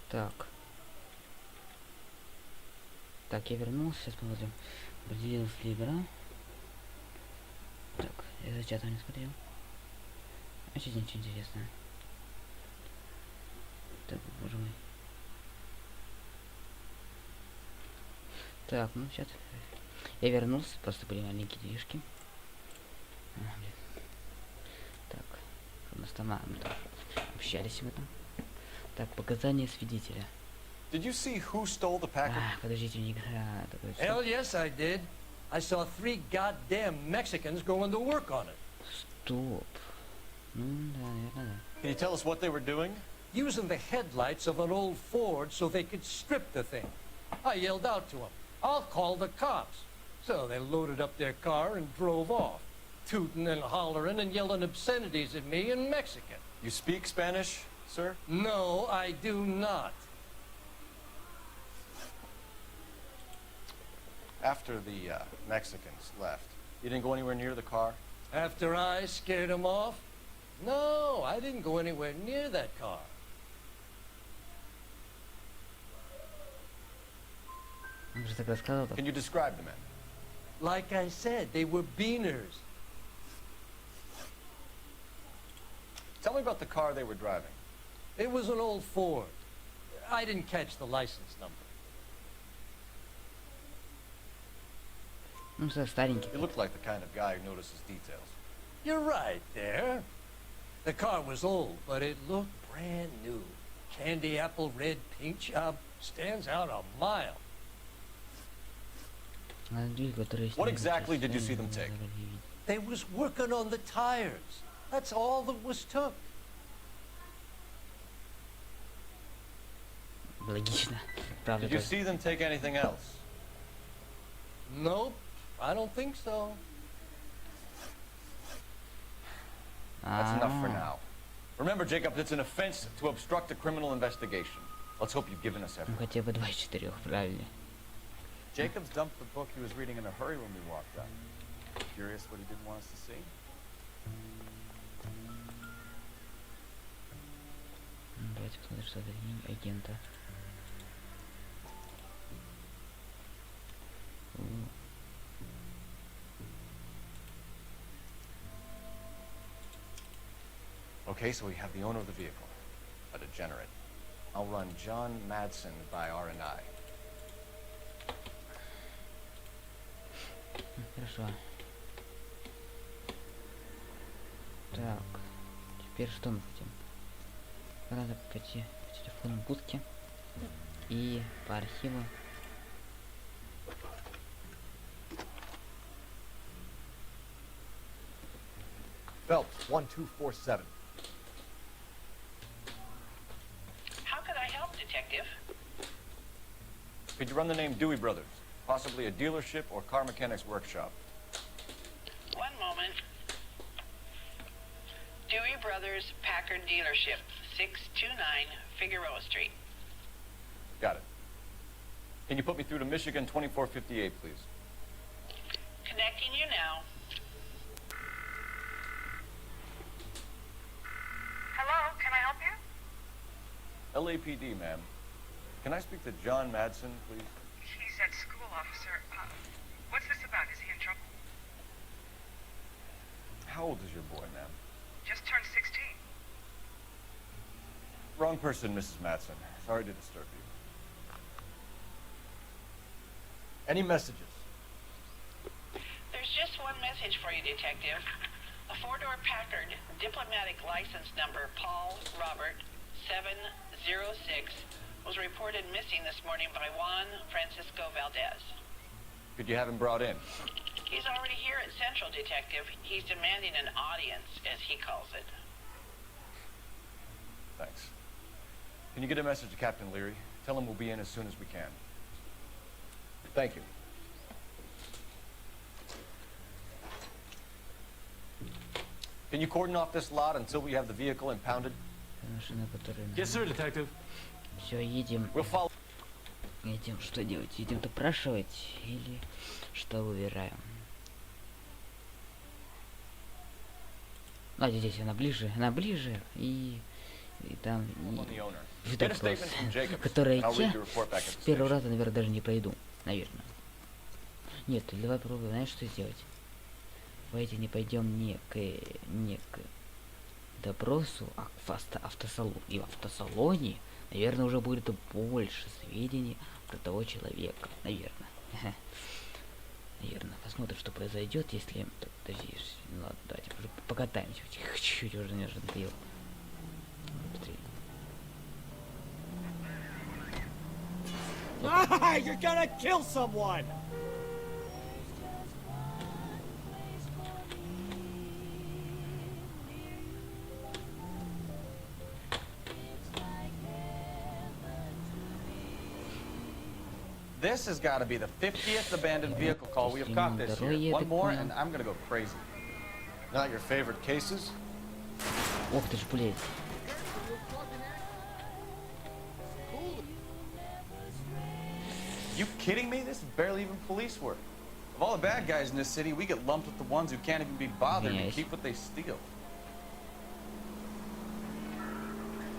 [SPEAKER 1] Так. Так, я вернулся, сейчас посмотрим. Определил флибера. Так, я за чатом не смотрел. Вообще ничего интересного. Так, боже мой. Так, ну сейчас. Я вернулся, просто были маленькие делишки. Так, у нас там мы там общались в этом. Так, показания свидетеля.
[SPEAKER 3] Did you see who stole the package?
[SPEAKER 1] Подождите, у них...
[SPEAKER 15] Hell yes, I did. I saw 3 goddamn Mexicans going to work on it.
[SPEAKER 1] Стоп. Ну, да, наверное, да.
[SPEAKER 3] Can you tell us what they were doing?
[SPEAKER 15] Using the headlights of an old Ford so they could strip the thing. I yelled out to them, "I'll call the cops." So they loaded up their car and drove off, tooting and hollering and yelling obscenities at me in Mexican.
[SPEAKER 3] You speak Spanish, sir?
[SPEAKER 15] No, I do not.
[SPEAKER 3] After the Mexicans left, you didn't go anywhere near the car?
[SPEAKER 15] After I scared them off? No, I didn't go anywhere near that car.
[SPEAKER 1] Он же так рассказывал.
[SPEAKER 3] Can you describe the men?
[SPEAKER 15] Like I said, they were beaners.
[SPEAKER 3] Tell me about the car they were driving.
[SPEAKER 15] It was an old Ford. I didn't catch the license number.
[SPEAKER 1] Ну, что, старенький.
[SPEAKER 3] You look like the kind of guy who notices details.
[SPEAKER 15] You're right there. The car was old, but it looked brand new. Candy apple red paint job stands out a mile.
[SPEAKER 3] What exactly did you see them take?
[SPEAKER 15] They was working on the tires. That's all that was took.
[SPEAKER 1] Логично. Правда.
[SPEAKER 3] Did you see them take anything else?
[SPEAKER 15] Nope, I don't think so.
[SPEAKER 3] That's enough for now. Remember, Jacob, it's an offense to obstruct a criminal investigation. Let's hope you've given us
[SPEAKER 1] Ну,
[SPEAKER 3] everything.
[SPEAKER 1] хотя бы 2 из 4, правильно.
[SPEAKER 4] Jacobs dumped the book he was reading in a hurry when we walked up. Curious what he didn't want us to see?
[SPEAKER 1] Давайте посмотрим, что это агента.
[SPEAKER 3] Okay, so we have the owner of the vehicle, a degenerate. I'll run John Madsen by R&I.
[SPEAKER 1] Хорошо. Так, теперь что мы хотим? Надо пойти в телефонной будке и по архиву.
[SPEAKER 3] Phelps, 1247.
[SPEAKER 9] How could I help, Detective?
[SPEAKER 3] Could you run the name Dewey Brothers? Possibly a dealership or car mechanics workshop.
[SPEAKER 9] One moment. Dewey Brothers Packard Dealership, 629 Figueroa Street.
[SPEAKER 3] Got it. Can you put me through to Michigan 2458, please?
[SPEAKER 9] Connecting you now.
[SPEAKER 16] Hello, can I help you?
[SPEAKER 3] LAPD, ma'am. Can I speak to John Madsen, please?
[SPEAKER 16] He's at school, officer. What's this about? Is he in trouble?
[SPEAKER 3] How old is your boy, ma'am?
[SPEAKER 16] Just turned 16.
[SPEAKER 3] Wrong person, Mrs. Madsen. Sorry to disturb you. Any messages?
[SPEAKER 9] There's just one message for you, Detective. A 4-door Packard, diplomatic license number Paul Robert 706, was reported missing this morning by Juan Francisco Valdez.
[SPEAKER 3] Could you have him brought in?
[SPEAKER 9] He's already here at Central, Detective. He's demanding an audience, as he calls it.
[SPEAKER 3] Thanks. Can you get a message to Captain Leary? Tell him we'll be in as soon as we can. Thank you. Can you cordon off this lot until we have the vehicle impounded?
[SPEAKER 1] Машина, которая...
[SPEAKER 14] Yes, sir, detective.
[SPEAKER 1] Все, едем.
[SPEAKER 3] We'll follow.
[SPEAKER 1] Едем, что делать? Едем допрашивать или что выбираем? Ну, здесь она ближе, и И там
[SPEAKER 3] On the owner.
[SPEAKER 1] и
[SPEAKER 3] Get a
[SPEAKER 1] допрос,
[SPEAKER 3] statement from Jacobs,
[SPEAKER 1] который
[SPEAKER 3] and I'll read
[SPEAKER 1] я
[SPEAKER 3] the report back at
[SPEAKER 1] с
[SPEAKER 3] the
[SPEAKER 1] первого
[SPEAKER 3] station.
[SPEAKER 1] раза, наверное, даже не пройду, наверное. Нет, давай попробуем, знаешь, что сделать? Давайте не пойдем не к допросу, а к автосалону. И в автосалоне, наверное, уже будет больше сведений про того человека, наверное. Наверное, посмотрим, что произойдет, если... Так, подожди, ну ладно, давайте уже покатаемся. Чуть-чуть уже меня же надоело.
[SPEAKER 10] You're gonna kill someone!
[SPEAKER 4] This has got to be the 50th abandoned vehicle call we have caught this year. One more, and I'm gonna go crazy.
[SPEAKER 3] Not your favorite cases?
[SPEAKER 1] Ох ты ж, блядь.
[SPEAKER 4] You kidding me? This is barely even police work. Of all the bad guys in this city, we get lumped with the ones who can't even be bothered to
[SPEAKER 1] Yes.
[SPEAKER 4] keep what they steal.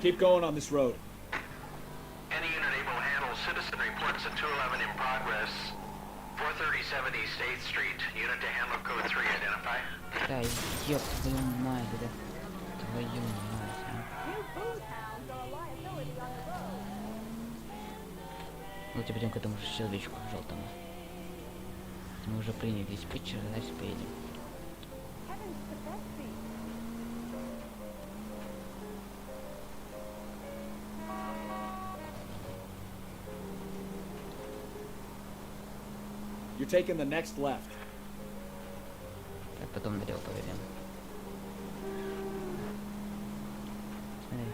[SPEAKER 10] Keep going on this road.
[SPEAKER 7] Any unit able to handle citizen reports at 211 in progress. 437 East 8th Street. Unit to handle code 3. Identify.
[SPEAKER 1] Да, ёб твою мать, да. Твою мать, а. Давайте пойдем к этому же человечку желтому. Мы уже приняли диспетчера, значит поедем.
[SPEAKER 10] You're taking the next left.
[SPEAKER 1] Так, потом налево повернем. Смотри.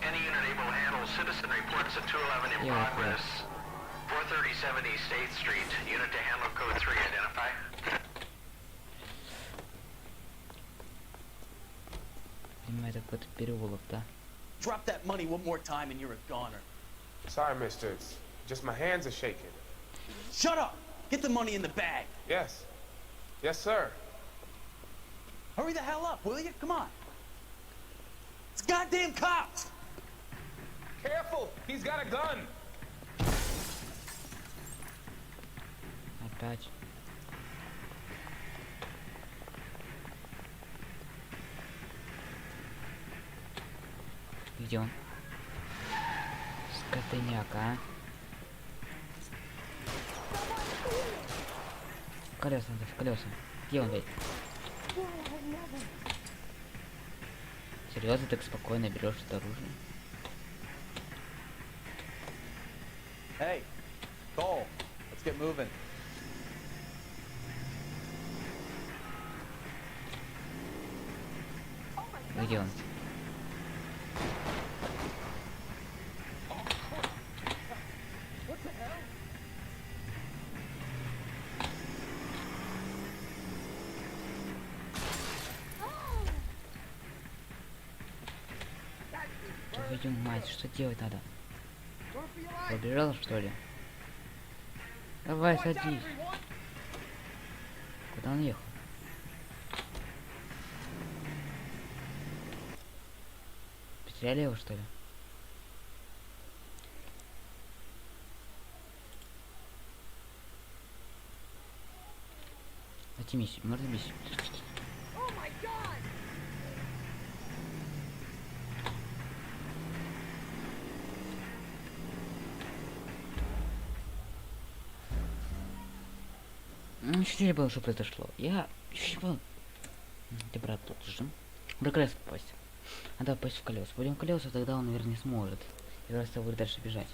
[SPEAKER 7] Any unit able to handle citizen reports at 211 in
[SPEAKER 1] Yeah,
[SPEAKER 7] progress. 437 East 8th Street. Unit to handle code 3. Identify.
[SPEAKER 1] Понимаю, так вот переулок, да?
[SPEAKER 4] Drop that money one more time and you're a goner.
[SPEAKER 17] Sorry, mister. It's just my hands are shaking.
[SPEAKER 4] Shut up! Get the money in the bag.
[SPEAKER 17] Yes. Yes, sir.
[SPEAKER 4] Hurry the hell up, will you? Come on. It's goddamn cops!
[SPEAKER 17] Careful! He's got a gun!
[SPEAKER 1] Опять. Где он? Скотыняка, а? Колеса надо, в колеса. Где он, блядь? Серьезно, так спокойно берешь это оружие?
[SPEAKER 4] Hey, Cole, let's get moving.
[SPEAKER 1] Где он? Твою мать, что делать надо? Побежал, что ли? Давай, садись. Куда он ехал? Потеряли его, что ли? Найти миссию, можно миссию? Ну, ничего не было, что произошло. Я еще не понял. Ты, брат, тут же. Надо колеса попасть. Надо попасть в колеса. Будем в колеса, тогда он, наверное, не сможет. И просто будет дальше бежать.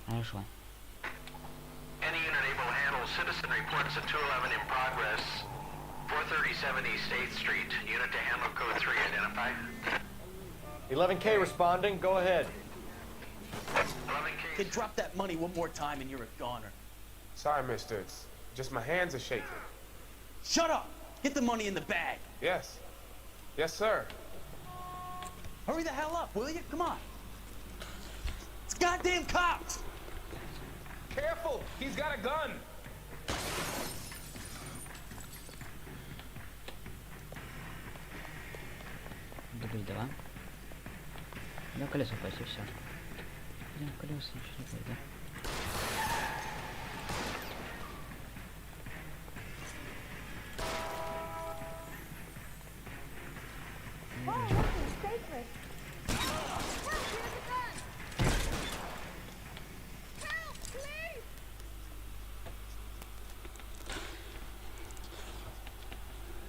[SPEAKER 1] Хорошо.
[SPEAKER 7] Any unit able to handle citizen reports at 211 in progress. 437 East 8th Street. Unit to handle code 3. Identify.
[SPEAKER 3] 11K responding. Go ahead.
[SPEAKER 7] 11K.
[SPEAKER 4] Kid, drop that money one more time and you're a goner.
[SPEAKER 17] Sorry, mister. It's just my hands are shaking.
[SPEAKER 4] Shut up! Get the money in the bag.
[SPEAKER 17] Yes. Yes, sir.
[SPEAKER 4] Hurry the hell up, will you? Come on. It's goddamn cops!
[SPEAKER 17] Careful! He's got a gun!
[SPEAKER 1] быть, два. Да, колесо почти все. Блин, колеса ничего не будет, да?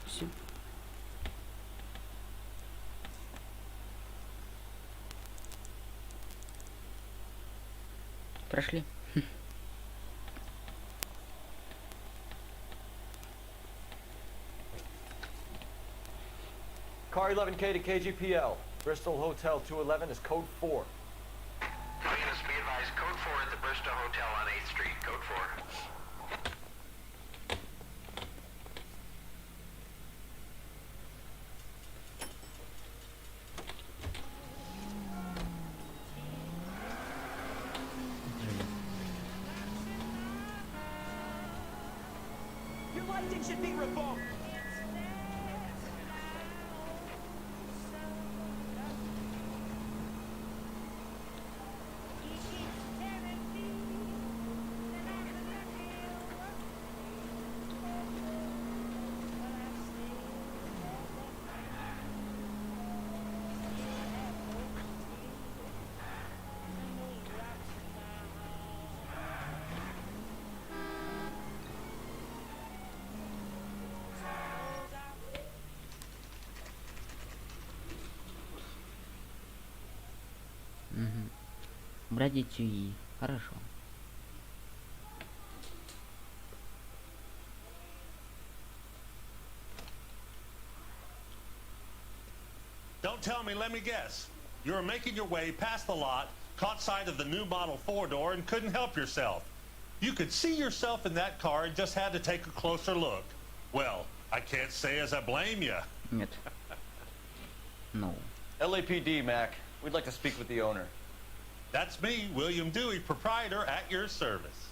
[SPEAKER 1] Все. Прошли.
[SPEAKER 3] Car 11K to KGPL. Bristol Hotel 211 is code 4.
[SPEAKER 7] All units be advised, code 4 at the Bristow Hotel on 8th Street. Code 4.
[SPEAKER 12] Your lighting should be revoked.
[SPEAKER 1] Бради Тюи. Хорошо.
[SPEAKER 18] Don't tell me, let me guess. You were making your way past the lot, caught sight of the new model 4-door, and couldn't help yourself. You could see yourself in that car and just had to take a closer look. Well, I can't say as I blame you.
[SPEAKER 1] Нет. No.
[SPEAKER 3] LAPD, Mac. We'd like to speak with the owner.
[SPEAKER 18] That's me, William Dewey, proprietor, at your service.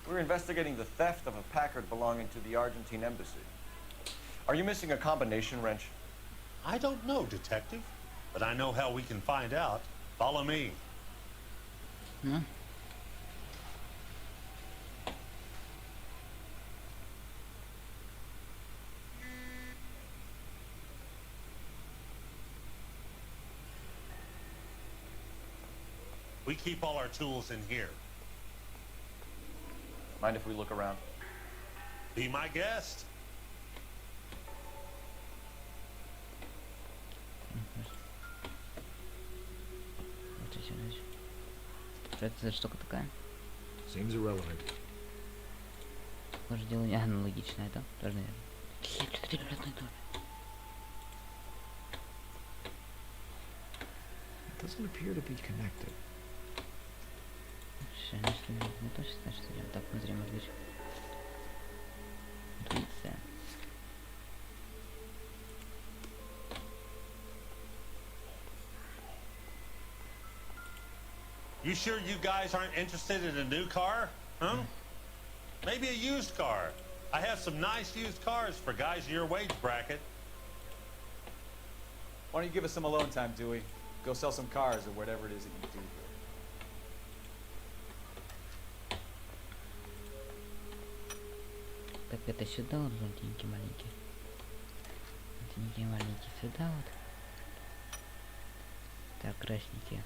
[SPEAKER 3] We're investigating the theft of a Packard belonging to the Argentine embassy. Are you missing a combination wrench?
[SPEAKER 18] I don't know, detective, but I know how we can find out. Follow me.
[SPEAKER 1] Hmm?
[SPEAKER 18] We keep all our tools in here.
[SPEAKER 3] Mind if we look around?
[SPEAKER 18] Be my guest.
[SPEAKER 1] Что это за штука такая?
[SPEAKER 11] Seems irrelevant.
[SPEAKER 1] Может делать аналогичное, да? Тоже, наверное. Что-то перелетное тоже.
[SPEAKER 11] It doesn't appear to be connected.
[SPEAKER 1] Не точно, значит, идем. Так, смотри, может быть. Интуиция.
[SPEAKER 18] You sure you guys aren't interested in a new car? Huh? Maybe a used car. I have some nice used cars for guys in your wage bracket.
[SPEAKER 4] Why don't you give us some alone time, Dewey? Go sell some cars or whatever it is that you do here.
[SPEAKER 1] Так, это сюда вот желтенький маленький. Желтенький маленький сюда вот. Так, красненькие.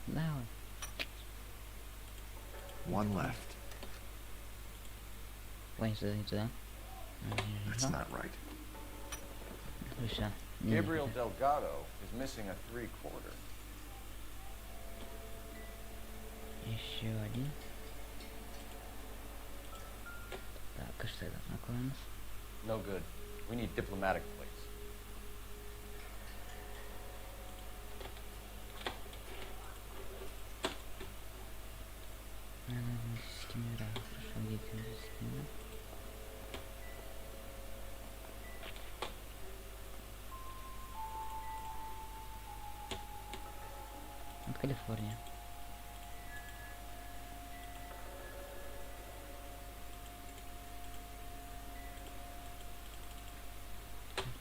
[SPEAKER 1] Да вот.
[SPEAKER 11] One left.
[SPEAKER 1] Ой, сюда, не туда.
[SPEAKER 11] That's not right.
[SPEAKER 1] Все.
[SPEAKER 3] Gabriel Delgado is missing a 3/4.
[SPEAKER 1] Еще один. Так, а что это такое у нас?
[SPEAKER 3] No good. We need diplomatic plates.
[SPEAKER 1] Надо скиммера. Хорошо, где ты скиммера? От Калифорния.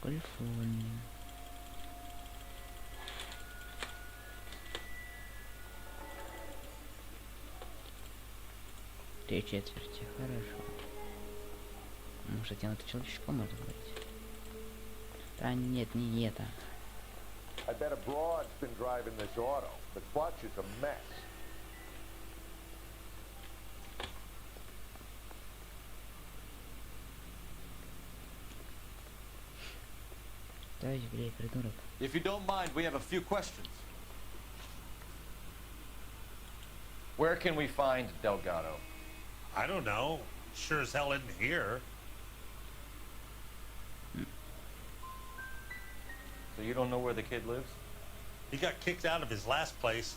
[SPEAKER 1] Калифорния. Три четверти, хорошо. Может, я на это человечка может быть? Да нет, не это.
[SPEAKER 19] I bet a broad's been driving this auto. The clutch is a mess.
[SPEAKER 1] Товарищ, блядь, придурок.
[SPEAKER 4] If you don't mind, we have a few questions.
[SPEAKER 3] Where can we find Delgado?
[SPEAKER 18] I don't know. Sure as hell isn't here.
[SPEAKER 3] So you don't know where the kid lives?
[SPEAKER 18] He got kicked out of his last place.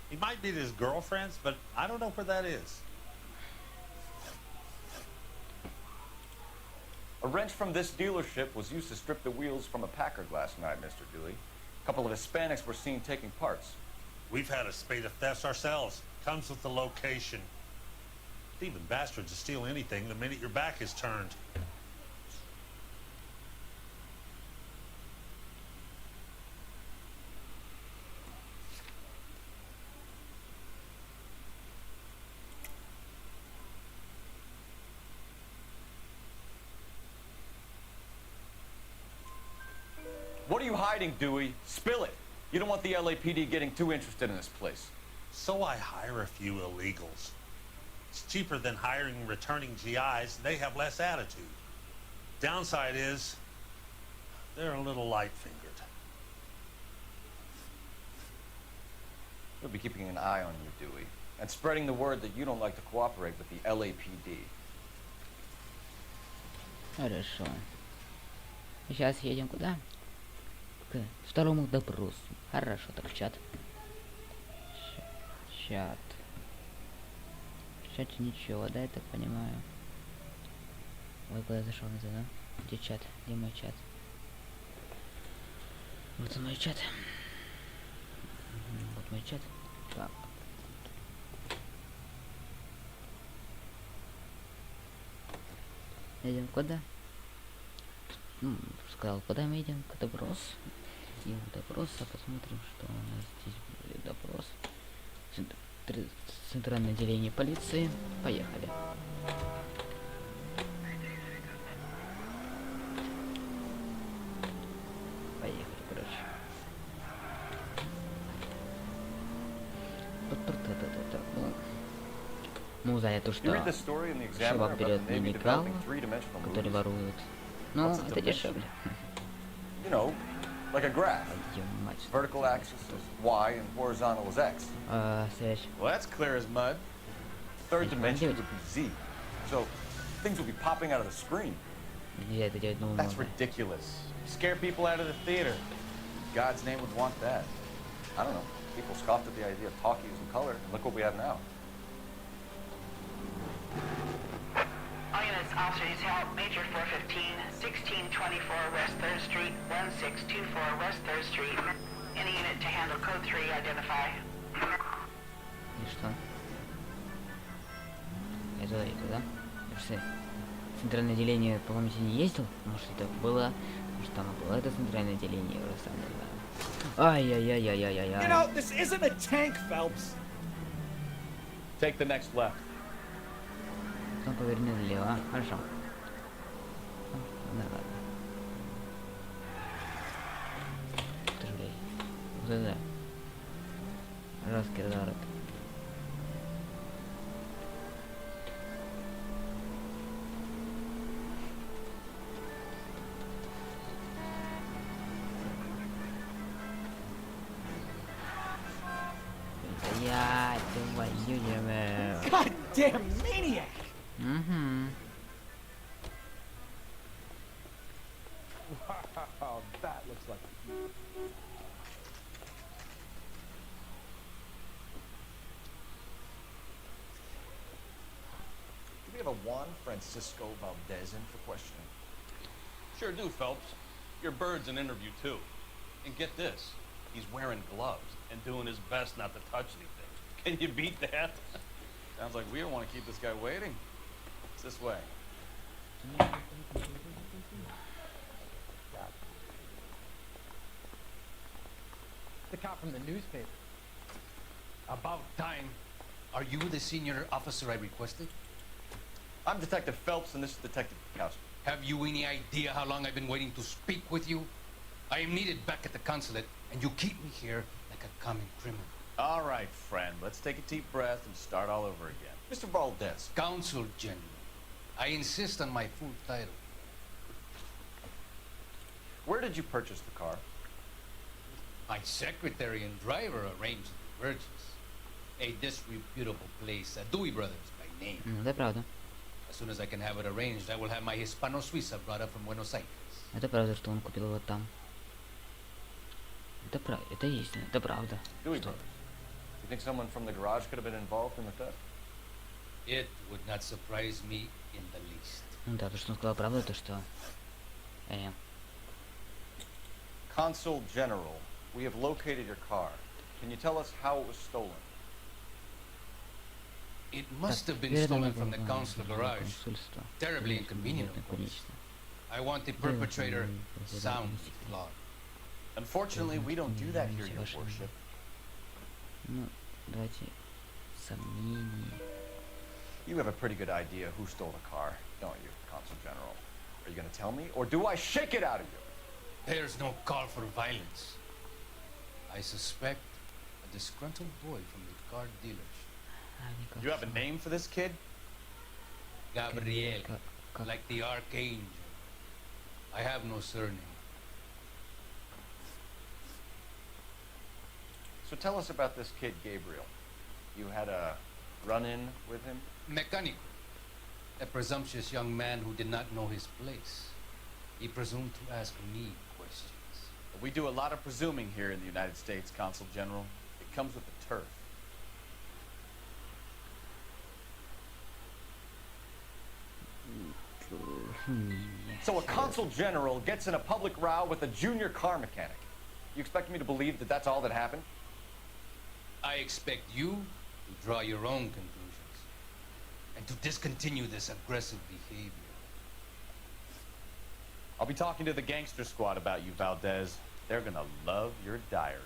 [SPEAKER 18] He might be at his girlfriend's, but I don't know where that is.
[SPEAKER 3] A wrench from this dealership was used to strip the wheels from a Packard last night, Mr. Dewey. A couple of Hispanics were seen taking parts.
[SPEAKER 18] We've had a spate of thefts ourselves. Comes with the location. Thieving bastards to steal anything the minute your back is turned.
[SPEAKER 3] What are you hiding, Dewey? Spill it. You don't want the LAPD getting too interested in this place.
[SPEAKER 18] So I hire a few illegals. It's cheaper than hiring returning GIs. They have less attitude. Downside is, they're a little light-fingered.
[SPEAKER 3] We'll be keeping an eye on you, Dewey, and spreading the word that you don't like to cooperate with the LAPD.
[SPEAKER 1] Хорошо. Сейчас едем куда? К второму допросу. Хорошо, так чат. Чат. В чате ничего, да, я так понимаю. Ой, куда я зашел назад, да? Где чат? Где мой чат? Вот он мой чат. Вот мой чат. Так. Едем куда? Ну, сказал, куда мы едем? К допрос. И в допрос, а посмотрим, что у нас здесь будет. Допрос. Центральное отделение полиции. Поехали. Поехали, короче. Ну, мы узнали то, что чувак берет нелегал, который ворует. Ну, это дешевле.
[SPEAKER 3] You know, like a graph. Vertical axis is Y and horizontal is X.
[SPEAKER 1] Связь.
[SPEAKER 4] Well, that's clear as mud.
[SPEAKER 3] Third dimension would be Z. So things will be popping out of the screen. That's ridiculous.
[SPEAKER 4] Scare people out of the theater.
[SPEAKER 3] God's name would want that. I don't know. People scoffed at the idea of talkies in color, and look what we have now.
[SPEAKER 9] All units, officers help. Major 415, 1624 West 3rd Street, 1624 West 3rd Street. Any unit to handle code 3, identify.
[SPEAKER 1] И что? Это, да? Что? Центральное отделение, по-моему, не ездил? Может, это было? Может, там было это центральное отделение? Я уже сам не знаю. Ай-яй-яй-яй-яй-яй.
[SPEAKER 10] You know, this isn't a tank, Phelps.
[SPEAKER 4] Take the next left.
[SPEAKER 1] Потом поверни налево, а? Хорошо. Да, ладно. Ты же, блядь. Вот это. Жесткий разворот. Я твою мать.
[SPEAKER 10] Goddamn maniac!
[SPEAKER 1] Угу.
[SPEAKER 19] Wow, that looks like
[SPEAKER 3] Do we have a Juan Francisco Valdez in for questioning?
[SPEAKER 20] Sure do, Phelps. Your bird's an interview, too. And get this, he's wearing gloves and doing his best not to touch anything. Can you beat that?
[SPEAKER 4] Sounds like we don't want to keep this guy waiting. It's this way.
[SPEAKER 19] God
[SPEAKER 13] The cop from the newspaper.
[SPEAKER 15] About time. Are you the senior officer I requested?
[SPEAKER 3] I'm Detective Phelps, and this is Detective Pikowski.
[SPEAKER 15] Have you any idea how long I've been waiting to speak with you? I am needed back at the consulate, and you keep me here like a common criminal.
[SPEAKER 4] All right, friend. Let's take a deep breath and start all over again.
[SPEAKER 3] Mr. Valdez.
[SPEAKER 15] Consul General. I insist on my full title.
[SPEAKER 3] Where did you purchase the car?
[SPEAKER 15] My secretary and driver arranged the purchase. A disreputable place, Dewey Brothers by name.
[SPEAKER 1] Это правда.
[SPEAKER 15] As soon as I can have it arranged, I will have my Hispano-Suiza brought up from Buenos Aires.
[SPEAKER 1] Это правда, что он купил его там. Это правда, это истина, это правда.
[SPEAKER 3] Dewey Brothers. You think someone from the garage could have been involved in the theft?
[SPEAKER 15] It would not surprise me in the least.
[SPEAKER 1] Ну да, то, что он сказал правду, то что...
[SPEAKER 3] Consul General, we have located your car. Can you tell us how it was stolen?
[SPEAKER 15] It must have been stolen from the consular garage. Terribly inconvenient, of course. I want the perpetrator sound flogged.
[SPEAKER 3] Unfortunately, we don't do that here, Your Worship.
[SPEAKER 1] Ну, давайте... Сомнения...
[SPEAKER 3] You have a pretty good idea who stole the car, don't you, Consul General? Are you going to tell me, or do I shake it out of you?
[SPEAKER 15] There's no call for violence. I suspect a disgruntled boy from the car dealership.
[SPEAKER 3] You have a name for this kid?
[SPEAKER 15] Gabriel, like the archangel. I have no surname.
[SPEAKER 3] So tell us about this kid, Gabriel. You had a run-in with him?
[SPEAKER 15] Mecánico. A presumptuous young man who did not know his place. He presumed to ask me questions.
[SPEAKER 4] We do a lot of presuming here in the United States, Consul General. It comes with the turf.
[SPEAKER 3] So a Consul General gets in a public row with a junior car mechanic. You expect me to believe that that's all that happened?
[SPEAKER 15] I expect you to draw your own conclusions and to discontinue this aggressive behavior.
[SPEAKER 4] I'll be talking to the gangster squad about you, Valdez. They're gonna love your diary.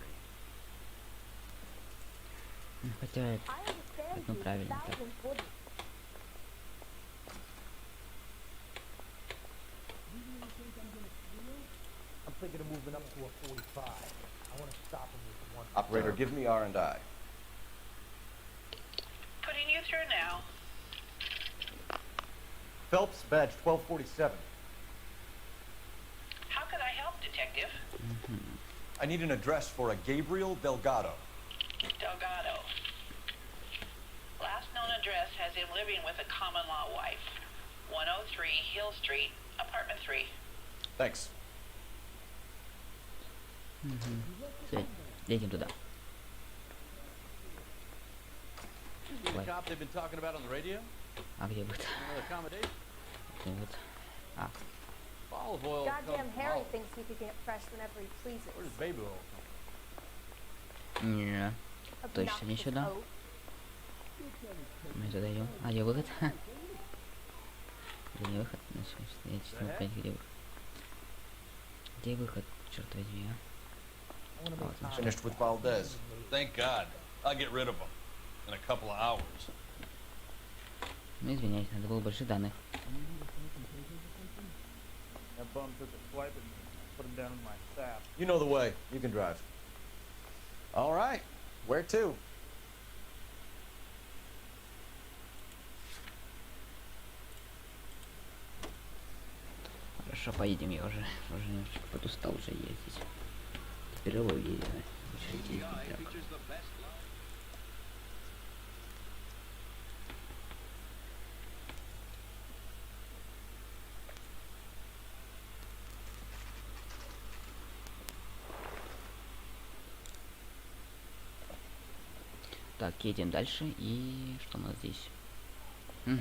[SPEAKER 1] Хотя это правильно так.
[SPEAKER 5] I'm thinking of moving up to a 45. I want to stop him with one.
[SPEAKER 3] Operator, give me R&I.
[SPEAKER 9] Putting you through now.
[SPEAKER 3] Phelps, badge 1247.
[SPEAKER 9] How could I help, Detective?
[SPEAKER 3] I need an address for a Gabriel Delgado.
[SPEAKER 9] Delgado. Last known address has him living with a common-law wife. 103 Hill Street, apartment 3.
[SPEAKER 3] Thanks.
[SPEAKER 1] Все, едем туда.
[SPEAKER 4] The cop they've been talking about on the radio?
[SPEAKER 1] А где будет?
[SPEAKER 4] Another accommodation?
[SPEAKER 1] Вот. А.
[SPEAKER 4] Olive oil.
[SPEAKER 21] Goddamn Harry thinks he can get fresh whenever he pleases.
[SPEAKER 4] Where's baby oil come
[SPEAKER 1] Не, точно не сюда. Мы туда идем. А где выход? Где не выход? Я честно не понять, где выход. Где выход? Черт возьми, а? Вот,
[SPEAKER 3] Finished with Valdez.
[SPEAKER 20] Thank God. I'll get rid of him in a couple of hours.
[SPEAKER 1] ну извиняюсь, надо было больше данных.
[SPEAKER 12] That bum took a swipe and put him down in my sap.
[SPEAKER 3] You know the way. You can drive.
[SPEAKER 4] All right. Where to?
[SPEAKER 1] Хорошо, поедем, я уже немножечко подустал уже ездить. Тяжело ездить, Так, едем дальше. И что у нас здесь? Угу.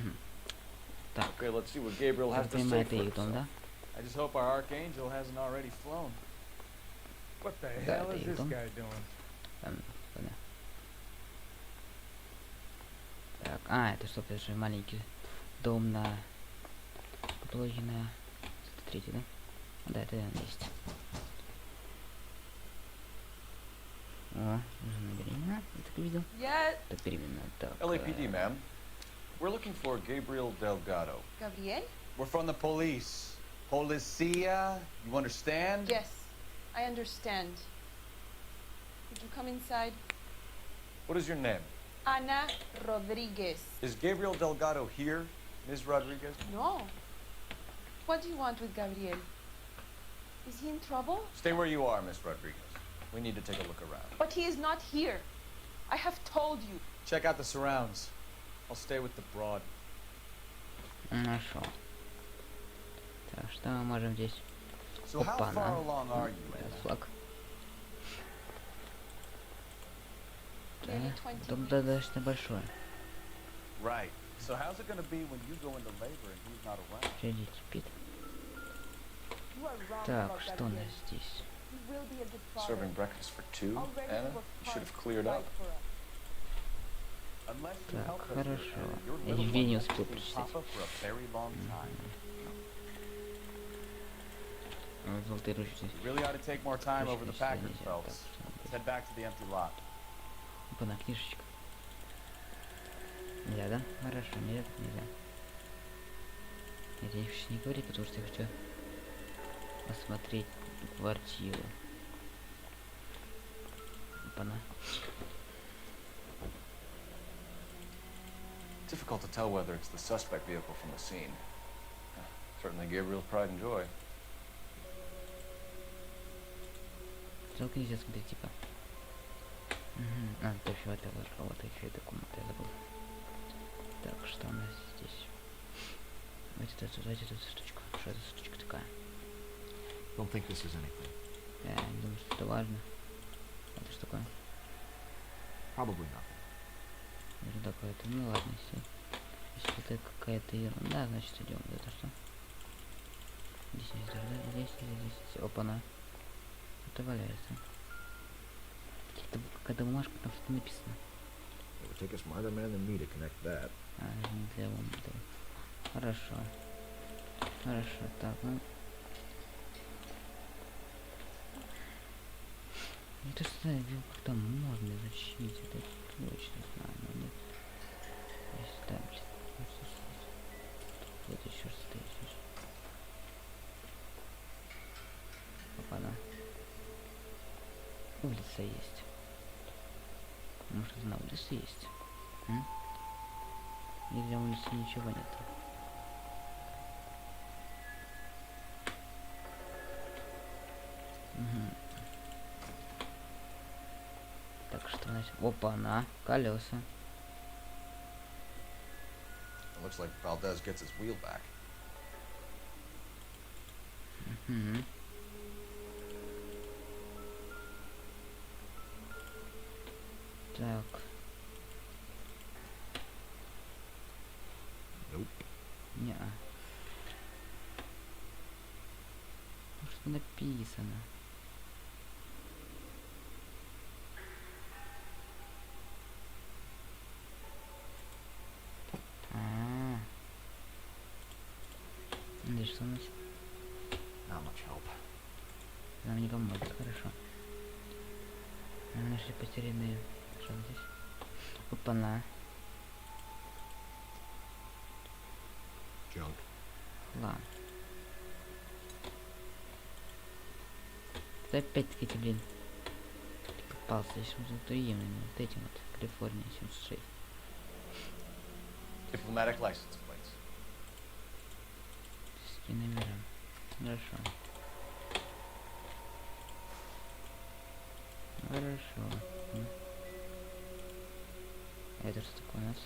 [SPEAKER 1] Так.
[SPEAKER 3] Okay, let's see what Gabriel has to say
[SPEAKER 1] Прямая
[SPEAKER 3] for
[SPEAKER 1] Тейтон, да?
[SPEAKER 4] I just hope our archangel hasn't already flown.
[SPEAKER 12] What the
[SPEAKER 1] Да,
[SPEAKER 12] hell is this
[SPEAKER 1] Тейтон.
[SPEAKER 12] guy doing?
[SPEAKER 1] Ладно. Так, а, это что, это же маленький дом на площади на 103, да? Да, это есть. О, жена беременна, я так видел.
[SPEAKER 21] Yeah.
[SPEAKER 1] Так беременна, так.
[SPEAKER 4] LAPD, ma'am. We're looking for Gabriel Delgado.
[SPEAKER 21] Gabriel?
[SPEAKER 4] We're from the police. Policia, you understand?
[SPEAKER 21] Yes, I understand. Could you come inside?
[SPEAKER 4] What is your name?
[SPEAKER 21] Ana Rodriguez.
[SPEAKER 4] Is Gabriel Delgado here, Ms. Rodriguez?
[SPEAKER 21] No. What do you want with Gabriel? Is he in trouble?
[SPEAKER 4] Stay where you are, Ms. Rodriguez. We need to take a look around.
[SPEAKER 21] But he is not here. I have told you.
[SPEAKER 4] Check out the surrounds. I'll stay with the broad.
[SPEAKER 1] Нашел. Так, что мы можем здесь?
[SPEAKER 4] So how far along are you, Anna?
[SPEAKER 1] Флаг.
[SPEAKER 21] Maybe
[SPEAKER 1] Да,
[SPEAKER 21] 20
[SPEAKER 1] дом
[SPEAKER 21] weeks.
[SPEAKER 1] достаточно большой.
[SPEAKER 4] Right. So how's it gonna be when you go into labor and he's not around?
[SPEAKER 1] Сидит, спит.
[SPEAKER 21] You are wrong
[SPEAKER 1] Так,
[SPEAKER 21] about
[SPEAKER 1] что у нас
[SPEAKER 21] Gabriel.
[SPEAKER 1] здесь?
[SPEAKER 21] He will be a good father.
[SPEAKER 4] Serving breakfast for two,
[SPEAKER 21] Already
[SPEAKER 4] Anna?
[SPEAKER 21] he worked
[SPEAKER 4] You should have
[SPEAKER 21] hard
[SPEAKER 4] cleared
[SPEAKER 21] to
[SPEAKER 4] up.
[SPEAKER 21] fight for us.
[SPEAKER 4] Unless you
[SPEAKER 1] Так,
[SPEAKER 4] help us,
[SPEAKER 1] хорошо.
[SPEAKER 4] Anna, your
[SPEAKER 1] Я
[SPEAKER 4] little
[SPEAKER 1] тебе не
[SPEAKER 4] one
[SPEAKER 1] успел
[SPEAKER 4] won't see
[SPEAKER 1] прочитать.
[SPEAKER 4] Papa for a very long time.
[SPEAKER 1] Золотые ручки.
[SPEAKER 4] You really ought to take more time over the
[SPEAKER 1] Точно,
[SPEAKER 4] Packard,
[SPEAKER 1] нельзя.
[SPEAKER 4] Phelps. Let's head back to the empty lot.
[SPEAKER 1] Опа-на, книжечка. Нельзя, да? Хорошо, нельзя, так нельзя. Я тебе не говори, потому что я хочу посмотреть квартиру. Опа-на.
[SPEAKER 4] Difficult to tell whether it's the suspect vehicle from the scene. Certainly Gabriel's pride and joy.
[SPEAKER 1] Жалко нельзя смотреть, типа. А, точно, вот еще эта комната, я забыл. Так, что у нас здесь? Давайте эту штучку. Что это штучка такая?
[SPEAKER 11] Don't think this is anything.
[SPEAKER 1] Я не думаю, что это важно. Это что такое?
[SPEAKER 11] Probably nothing.
[SPEAKER 1] Это такое-то. Ну ладно, если это какая-то ерунда, значит идем. Это что? Здесь. Опа-на. Это валяется. Какая-то бумажка, там что-то написано.
[SPEAKER 11] It would take a smarter man than me to connect that.
[SPEAKER 1] А, не для этого. Хорошо. Хорошо, так, ну. Это что, его как-то можно изучить, это точно знаю, но нет. Здесь, да, блин. Вот еще стоит. Опа-на. Улица есть. Может, на улице есть? Или на улице ничего нет? Так, что у нас? Опа-на, колеса.
[SPEAKER 4] It looks like Valdez gets his wheel back.
[SPEAKER 1] Так.
[SPEAKER 11] Nope.
[SPEAKER 1] Не-а. Что написано? Здесь что у нас?
[SPEAKER 11] Not much help.
[SPEAKER 1] Нам не поможет, хорошо. Мы нашли потерянные. Что здесь? Опа-на.
[SPEAKER 11] Junk.
[SPEAKER 1] Ладно. Это опять-таки ты, блин, попался. Здесь вот именно вот этим вот. Калифорния 76.
[SPEAKER 4] Diplomatic license plates.
[SPEAKER 1] С номером. Хорошо. Хорошо. А это что такое у нас?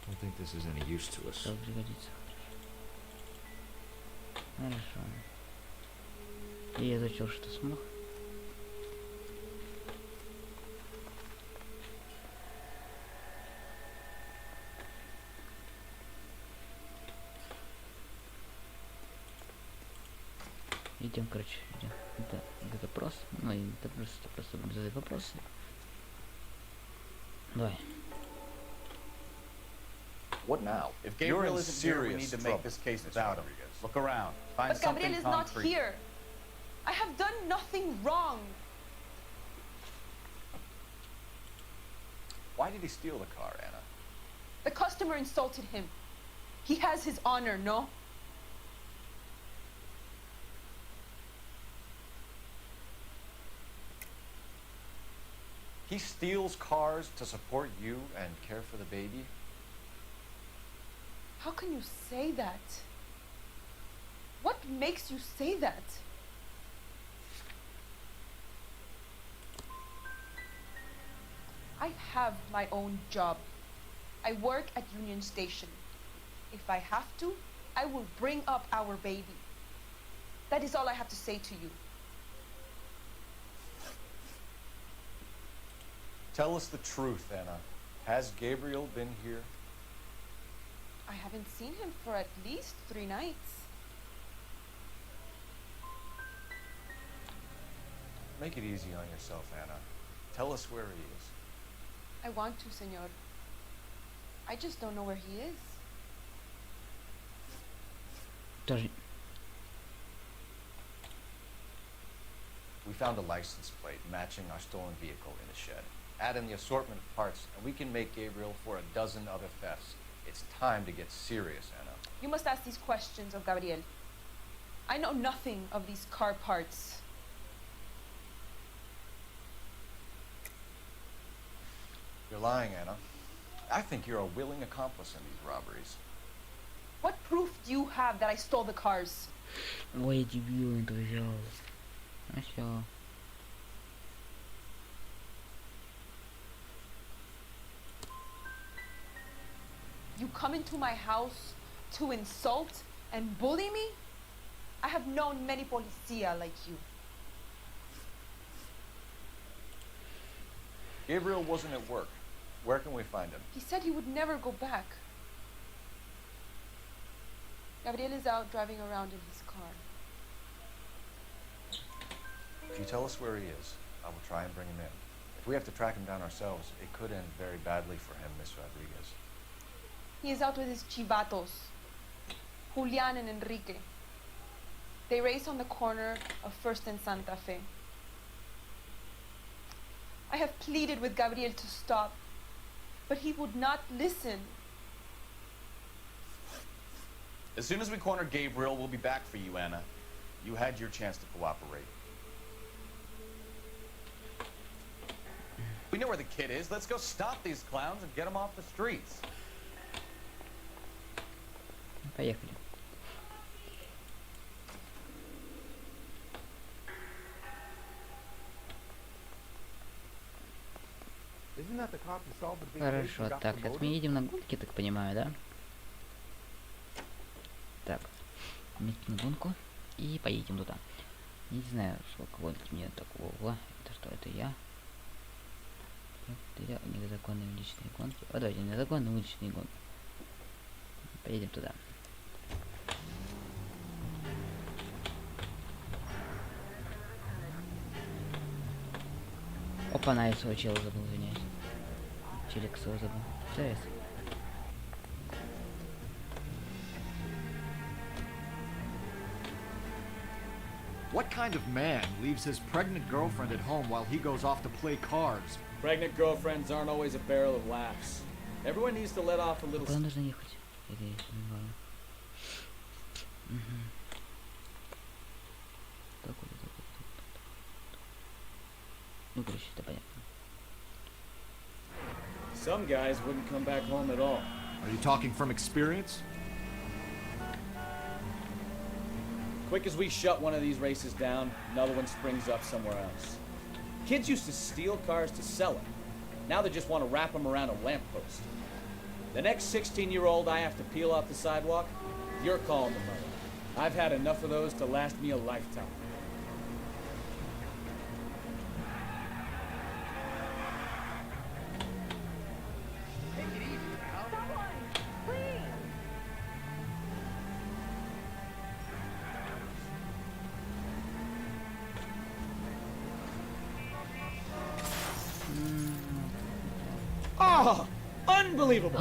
[SPEAKER 11] Don't think this is any use to us.
[SPEAKER 1] Что пригодится? Хорошо. Я изучил, что смог. Идем, короче, идем. Это запрос. Ну, и это просто будем задать вопросы. Давай.
[SPEAKER 4] What now? If Gabriel isn't here, we need to make this case without him. Look around. Find
[SPEAKER 21] But Gabriel
[SPEAKER 4] something
[SPEAKER 21] is not
[SPEAKER 4] concrete.
[SPEAKER 21] here. I have done nothing wrong.
[SPEAKER 4] Why did he steal the car, Anna?
[SPEAKER 21] The customer insulted him. He has his honor, no?
[SPEAKER 4] He steals cars to support you and care for the baby?
[SPEAKER 21] How can you say that? What makes you say that? I have my own job. I work at Union Station. If I have to, I will bring up our baby. That is all I have to say to you.
[SPEAKER 4] Tell us the truth, Anna. Has Gabriel been here?
[SPEAKER 21] I haven't seen him for at least 3 nights.
[SPEAKER 4] Make it easy on yourself, Anna. Tell us where he is.
[SPEAKER 21] I want to, senor. I just don't know where he is.
[SPEAKER 1] Тоже.
[SPEAKER 4] We found a license plate matching our stolen vehicle in the shed. Add in the assortment of parts, and we can make Gabriel for a dozen other thefts. It's time to get serious, Anna.
[SPEAKER 21] You must ask these questions of Gabriel. I know nothing of these car parts.
[SPEAKER 4] You're lying, Anna. I think you're a willing accomplice in these robberies.
[SPEAKER 21] What proof do you have that I stole the cars?
[SPEAKER 1] Ой, дебил, это взял. А всё.
[SPEAKER 21] You come into my house to insult and bully me? I have known many policia like you.
[SPEAKER 4] Gabriel wasn't at work. Where can we find him?
[SPEAKER 21] He said he would never go back. Gabriel is out driving around in his car.
[SPEAKER 4] If you tell us where he is, I will try and bring him in. If we have to track him down ourselves, it could end very badly for him, Miss Rodriguez.
[SPEAKER 21] He is out with his chivatos, Julian and Enrique. They race on the corner of First and Santa Fe. I have pleaded with Gabriel to stop, but he would not listen.
[SPEAKER 4] As soon as we corner Gabriel, we'll be back for you, Anna. You had your chance to cooperate. We know where the kid is. Let's go stop these clowns and get them off the streets.
[SPEAKER 1] Поехали.
[SPEAKER 19] Isn't that the cop who solved the big case
[SPEAKER 1] Хорошо,
[SPEAKER 19] and got
[SPEAKER 1] так, это мы
[SPEAKER 19] promoted?
[SPEAKER 1] едем на гонки, так понимаю, да? Так, метки на гонку и поедем туда. Не знаю, сколько гонки мне такого. Это что, это я? Это я, незаконные уличные гонки. О, давайте, незаконные уличные гонки. Поедем туда. Опа, на, я своего чела забыл, извиняюсь. Челик своего забыл. Стресс.
[SPEAKER 11] What kind of man leaves his pregnant girlfriend at home while he goes off to play cards?
[SPEAKER 10] Pregnant girlfriends aren't always a barrel of laughs. Everyone needs to let off a little.
[SPEAKER 1] Куда нужно ехать? Или не знаю. Такой. Ну, короче, это понятно.
[SPEAKER 10] Some guys wouldn't come back home at all.
[SPEAKER 11] Are you talking from experience?
[SPEAKER 10] Quick as we shut one of these races down, another one springs up somewhere else. Kids used to steal cars to sell them. Now they just want to wrap them around a lamppost. The next 16-year-old I have to peel off the sidewalk, you're calling the mother. I've had enough of those to last me a lifetime. Oh, unbelievable!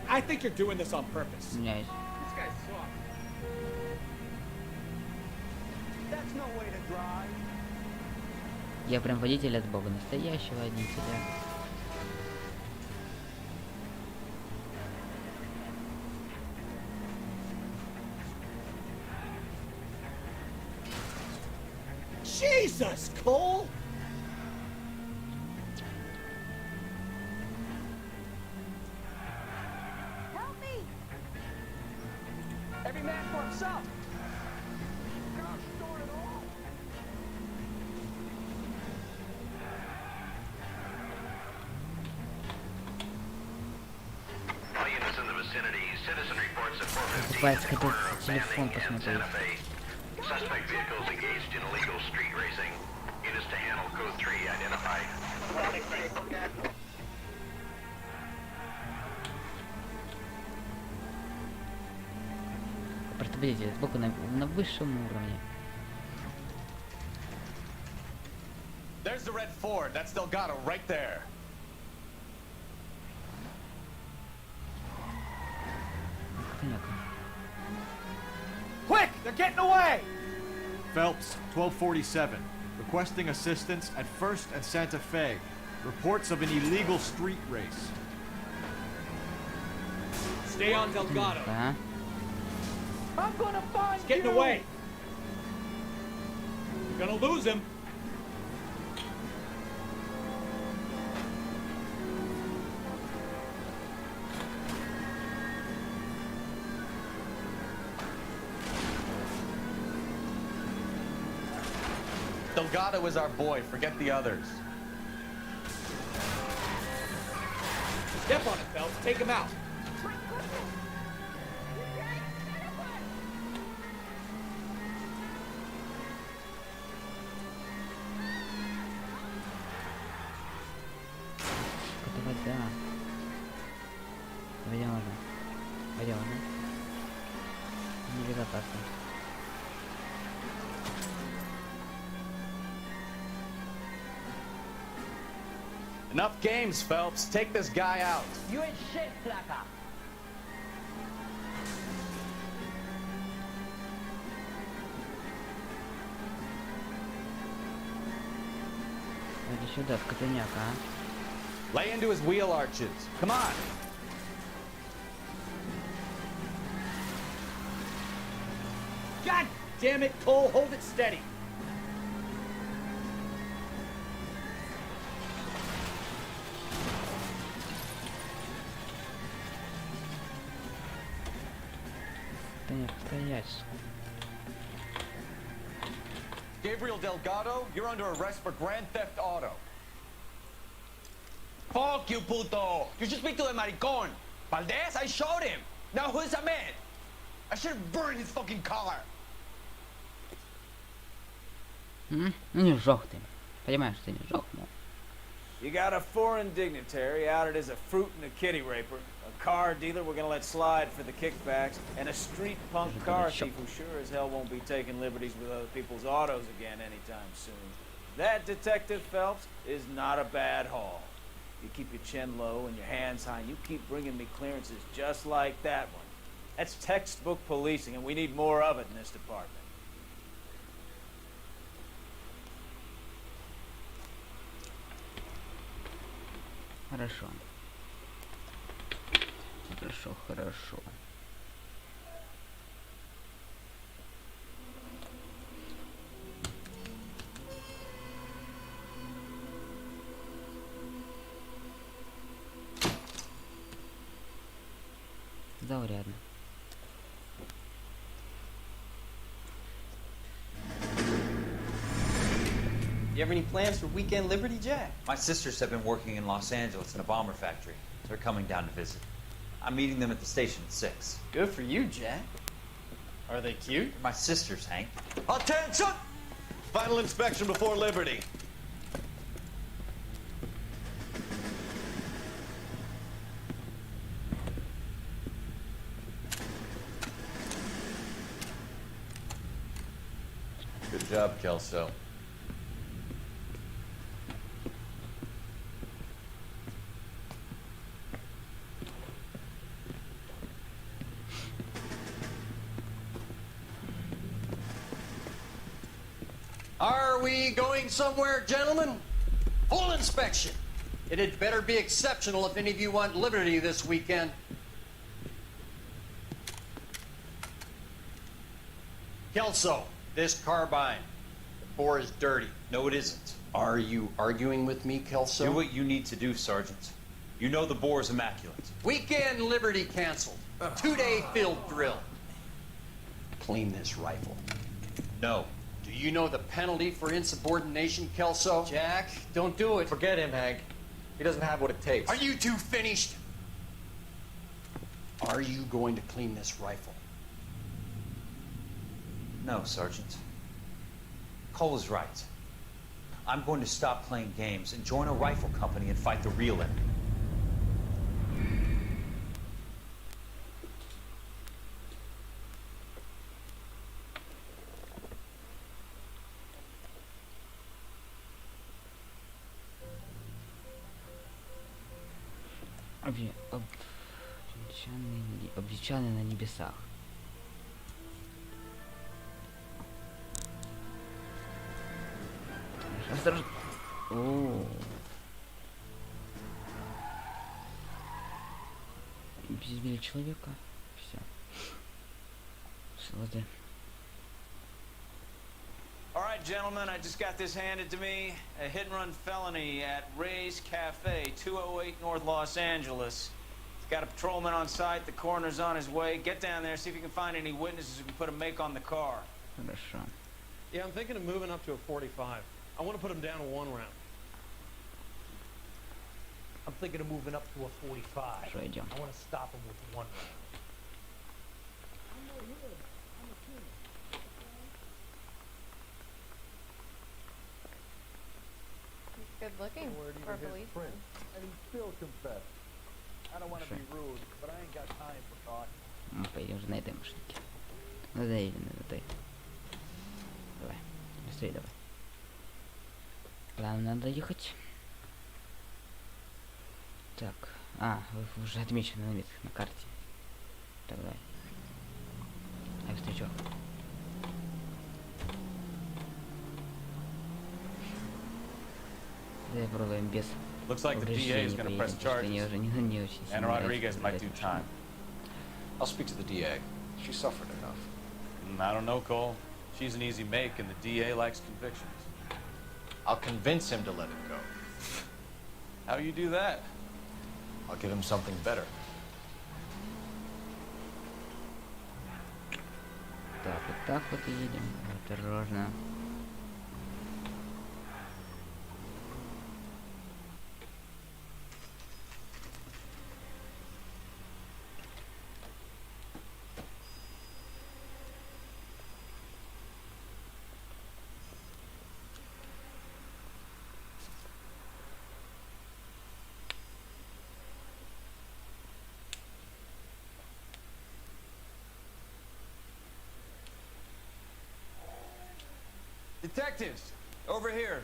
[SPEAKER 10] I think you're doing this on purpose.
[SPEAKER 1] Извиняюсь.
[SPEAKER 12] This guy's soft.
[SPEAKER 1] Я прям водитель от бога, настоящего водителя.
[SPEAKER 10] Jesus, Cole!
[SPEAKER 21] Help me!
[SPEAKER 12] Every man for himself.
[SPEAKER 7] All units in the vicinity. Citizen reports at
[SPEAKER 1] Покупать,
[SPEAKER 7] 415
[SPEAKER 1] хотел
[SPEAKER 7] corner of
[SPEAKER 1] телефон
[SPEAKER 7] Manley and
[SPEAKER 1] посмотреть.
[SPEAKER 7] Santa Fe. Suspect vehicles engaged in illegal street racing. Units to handle code 3 identified.
[SPEAKER 1] Просто видите, сбоку на высшем уровне.
[SPEAKER 4] There's the red Ford. That's Delgado right there.
[SPEAKER 1] Понятно.
[SPEAKER 10] Quick! They're getting away!
[SPEAKER 11] Phelps, 1247. Requesting assistance at 1st and Santa Fe. Reports of an illegal street race.
[SPEAKER 10] Stay on Delgado.
[SPEAKER 1] Да.
[SPEAKER 12] I'm gonna find
[SPEAKER 10] He's getting away. You're gonna lose him.
[SPEAKER 4] Delgado is our boy. Forget the others.
[SPEAKER 10] Step on it, Phelps. Take him out.
[SPEAKER 1] Это вода. Пойдем уже. Пойдем уже. Небезопасно.
[SPEAKER 4] Enough games, Phelps. Take this guy out.
[SPEAKER 12] You ain't shit, Flaca.
[SPEAKER 1] Иди сюда, скотыняка, а.
[SPEAKER 4] Lay into his wheel arches. Come on.
[SPEAKER 10] God damn it, Cole. Hold it steady.
[SPEAKER 1] Стоять.
[SPEAKER 4] Gabriel Delgado, you're under arrest for Grand Theft Auto.
[SPEAKER 12] Fuck you, puto. You should speak to the maricon. Valdez, I showed him. Now who's a man? I should burn his fucking car.
[SPEAKER 1] Ну не сжёг ты. Понимаешь, ты не сжёг, но.
[SPEAKER 12] You got a foreign dignitary outed as a fruit and a kitty raper, a car dealer we're gonna let slide for the kickbacks, and a street punk car thief who sure as hell won't be taking liberties with other people's autos again anytime soon. That, Detective Phelps, is not a bad haul. You keep your chin low and your hands high, and you keep bringing me clearances just like that one. That's textbook policing, and we need more of it in this department.
[SPEAKER 1] Хорошо. Хорошо, хорошо. Заурядно.
[SPEAKER 2] You have any plans for weekend Liberty, Jack? My sisters have been working in Los Angeles in a bomber factory. They're coming down to visit. I'm meeting them at the station at 6.
[SPEAKER 13] Good for you, Jack. Are they cute?
[SPEAKER 2] My sisters, Hank.
[SPEAKER 4] Attention! Final inspection before Liberty.
[SPEAKER 8] Good job, Kelso.
[SPEAKER 4] Are we going somewhere, gentlemen? Full inspection. It had better be exceptional if any of you want liberty this weekend. Kelso, this carbine. The bore is dirty.
[SPEAKER 2] No, it isn't.
[SPEAKER 4] Are you arguing with me, Kelso?
[SPEAKER 2] Do what you need to do, Sergeant. You know the bore is immaculate.
[SPEAKER 4] Weekend liberty canceled. 2-day field drill. Clean this rifle.
[SPEAKER 2] No.
[SPEAKER 4] Do you know the penalty for insubordination, Kelso? Jack, don't do it.
[SPEAKER 3] Forget him, Hank. He doesn't have what it takes.
[SPEAKER 4] Are you two finished? Are you going to clean this rifle?
[SPEAKER 2] No, Sergeant. Cole is right. I'm going to stop playing games and join a rifle company and fight the real enemy.
[SPEAKER 1] Обреченный на небесах. Осторожно. О. Избили человека. Все. Слады.
[SPEAKER 12] All right, gentlemen, I just got this handed to me. A hit-and-run felony at Ray's Cafe, 208 North Los Angeles. It's got a patrolman on site. The coroner's on his way. Get down there, see if you can find any witnesses who can put a make on the car.
[SPEAKER 1] Хорошо.
[SPEAKER 6] Yeah, I'm thinking of moving up to a 45. I want to put him down to 1 round.
[SPEAKER 22] I'm thinking of moving up to a 45.
[SPEAKER 1] Что идем?
[SPEAKER 22] I want to stop him with 1 round.
[SPEAKER 23] Good looking for a policeman.
[SPEAKER 19] And he still confessed. I don't want to be rude, but I ain't got time for talk.
[SPEAKER 1] Мы поедем же на этой машинке. Ну да, или на этой. Давай. Быстрее давай. Ладно, надо ехать. Так. Уже отмечено на карте. Так, давай. Ай, встречок. Давай попробуем без.
[SPEAKER 20] Looks like the DA is going to press charges. And Rodriguez might do time.
[SPEAKER 4] I'll speak to the DA. She suffered enough.
[SPEAKER 20] I don't know, Cole. She's an easy make, and the DA likes convictions.
[SPEAKER 4] I'll convince him to let it go.
[SPEAKER 20] How you do that?
[SPEAKER 4] I'll give him something better.
[SPEAKER 1] Так вот и едем. Осторожно.
[SPEAKER 12] Detectives, over here.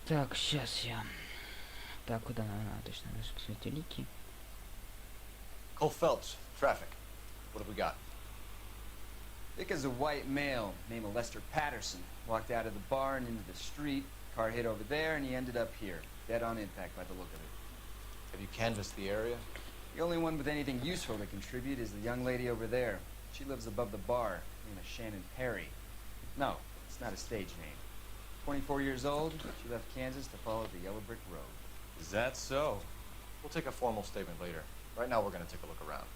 [SPEAKER 1] Так, сейчас я. Так, куда нам надо? Точно, надо посмотреть улики.
[SPEAKER 4] Cole Phelps, traffic. What have we got?
[SPEAKER 24] Thick as a white male named Lester Patterson walked out of the bar and into the street. Car hit over there, and he ended up here, dead on impact by the look of it.
[SPEAKER 4] Have you canvassed the area?
[SPEAKER 24] The only one with anything useful to contribute is the young lady over there. She lives above the bar, named Shannon Perry. No, it's not a stage name. 24 years old, she left Kansas to follow the yellow brick road.
[SPEAKER 20] Is that so?
[SPEAKER 4] We'll take a formal statement later. Right now, we're going to take a look around.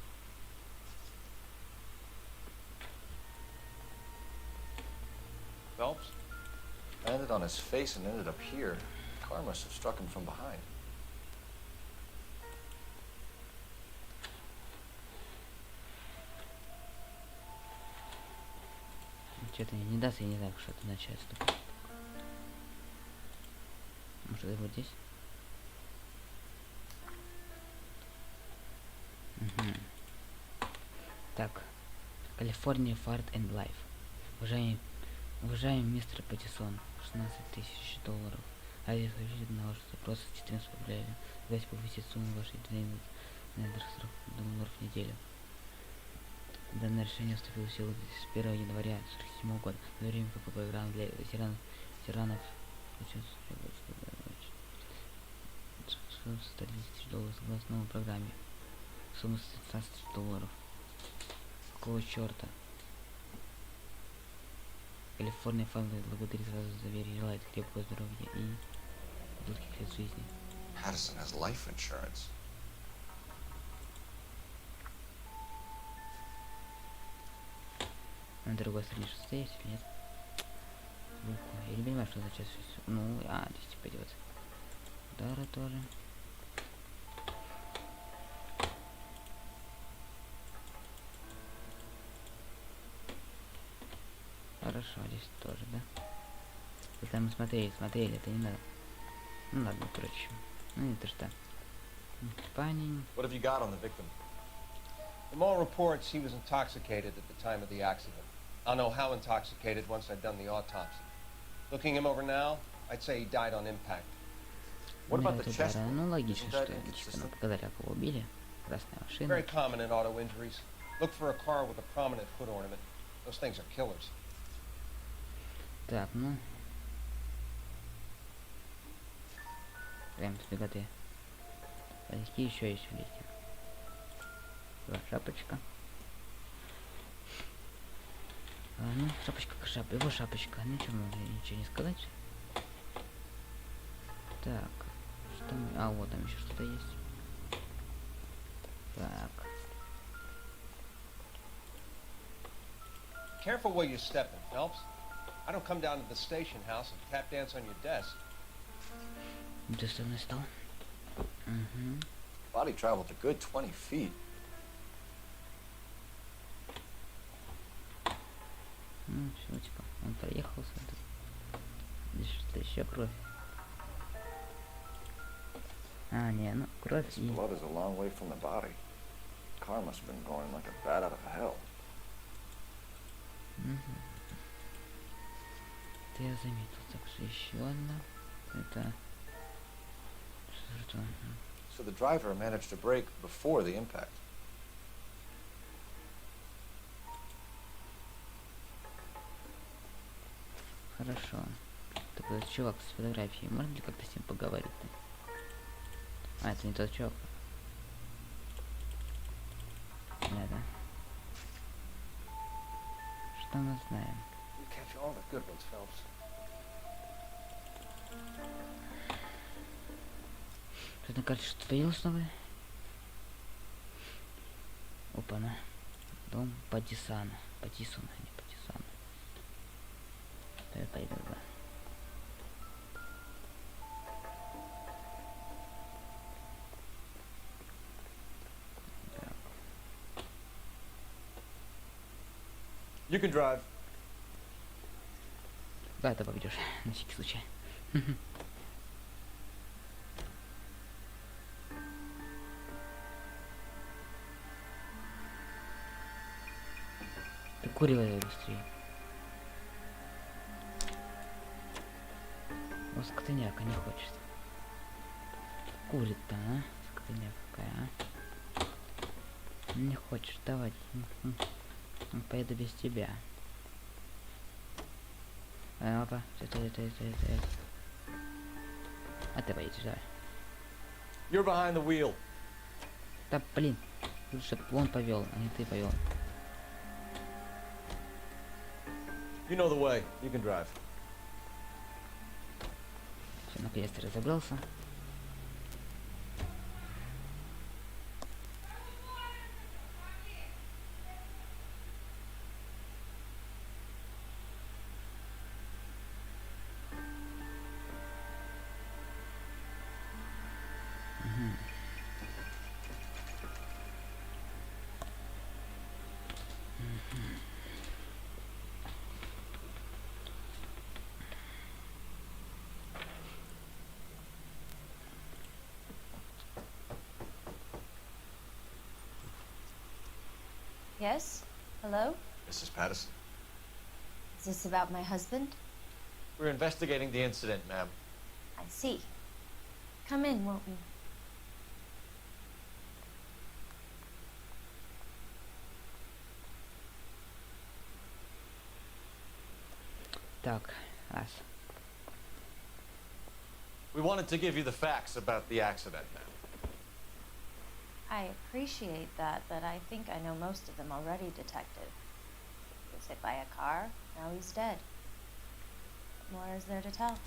[SPEAKER 20] Phelps?
[SPEAKER 4] Landed on his face and ended up here. The car must have struck him from behind.
[SPEAKER 1] Что-то не даст, я не знаю, что-то начать. Что-то вот здесь. Угу. Так. Калифорния Fart and Life. Уважаемый мистер Паттисон, 16 тысяч долларов. Авиаховичного просто 14 рублей. Давайте повысить сумму вашей $200 в неделю. Данное решение вступило в силу с 1 января 1947 года. В то время как по программе для ветеранов $100 тысяч согласно новой программе. Сумма 15 тысяч долларов. Какого черта? Калифорния Фанга благодарит вас за доверие и желает крепкого здоровья и долгих лет жизни.
[SPEAKER 4] Madison has life insurance.
[SPEAKER 1] На другой стороне шоссе есть или нет? Я не понимаю, что означает шоссе. Ну, здесь типа идет. Удары тоже. Хорошо, здесь тоже, да? Это мы смотрели, это не надо. Ну ладно, короче. Ну это что? Парень.
[SPEAKER 3] What have you got on the victim? From all reports, he was intoxicated at the time of the accident. I'll know how intoxicated once I've done the autopsy. Looking him over now, I'd say he died on impact.
[SPEAKER 4] What about the chest?
[SPEAKER 1] Ну логично, что нам показали, как его убили. Красная машина.
[SPEAKER 3] Very common in auto injuries. Look for a car with a prominent foot ornament. Those things are killers.
[SPEAKER 1] Так, ну. Прям с беготы. Какие еще есть в лифте? Шапочка. Ну, шапочка как шапка. Его шапочка. Ничего, можно ничего не сказать. Так. Что мы... вот там еще что-то есть. Так.
[SPEAKER 3] Careful where you're stepping, Phelps. I don't come down to the station house and tap dance on your desk.
[SPEAKER 1] Доставный стол. Угу.
[SPEAKER 4] Body traveled a good 20 feet.
[SPEAKER 1] Ну, все, типа, он проехался. Здесь что-то еще кровь. Не, ну, кровь и...
[SPEAKER 4] Blood is a long way from the body. Car must have been going like a bat out of hell.
[SPEAKER 1] Это я заметил. Так что еще одна. Это... Что?
[SPEAKER 4] So the driver managed to brake before the impact.
[SPEAKER 1] Хорошо. Такой вот чувак с фотографией. Можно ли как-то с ним поговорить-то? Это не тот чувак. Да. Что мы знаем? Тут на карте что-то появилось новое? Опа-на. Дом Паттисона. Паттисона, не Паттисона. Это да.
[SPEAKER 3] You can drive.
[SPEAKER 1] Да, ты поведешь, на всякий случай. Ты куривай быстрее. Вот скотыняка не хочет. Курит-то, скотыняка какая, Не хочешь, давай. Поеду без тебя. Опа, это. А ты поедешь, давай.
[SPEAKER 3] You're behind the wheel.
[SPEAKER 1] Да блин, лучше бы он повел, а не ты повел.
[SPEAKER 3] You know the way. You can drive.
[SPEAKER 1] Все, наконец-то разобрался.
[SPEAKER 14] Yes? Hello?
[SPEAKER 4] Mrs. Patterson.
[SPEAKER 14] Is this about my husband?
[SPEAKER 4] We're investigating the incident, ma'am.
[SPEAKER 14] I see. Come in, won't you?
[SPEAKER 1] Так, раз.
[SPEAKER 4] We wanted to give you the facts about the accident, ma'am.
[SPEAKER 14] I appreciate that, but I think I know most of them already, Detective. He was hit by a car, now he's dead. What more is there to tell?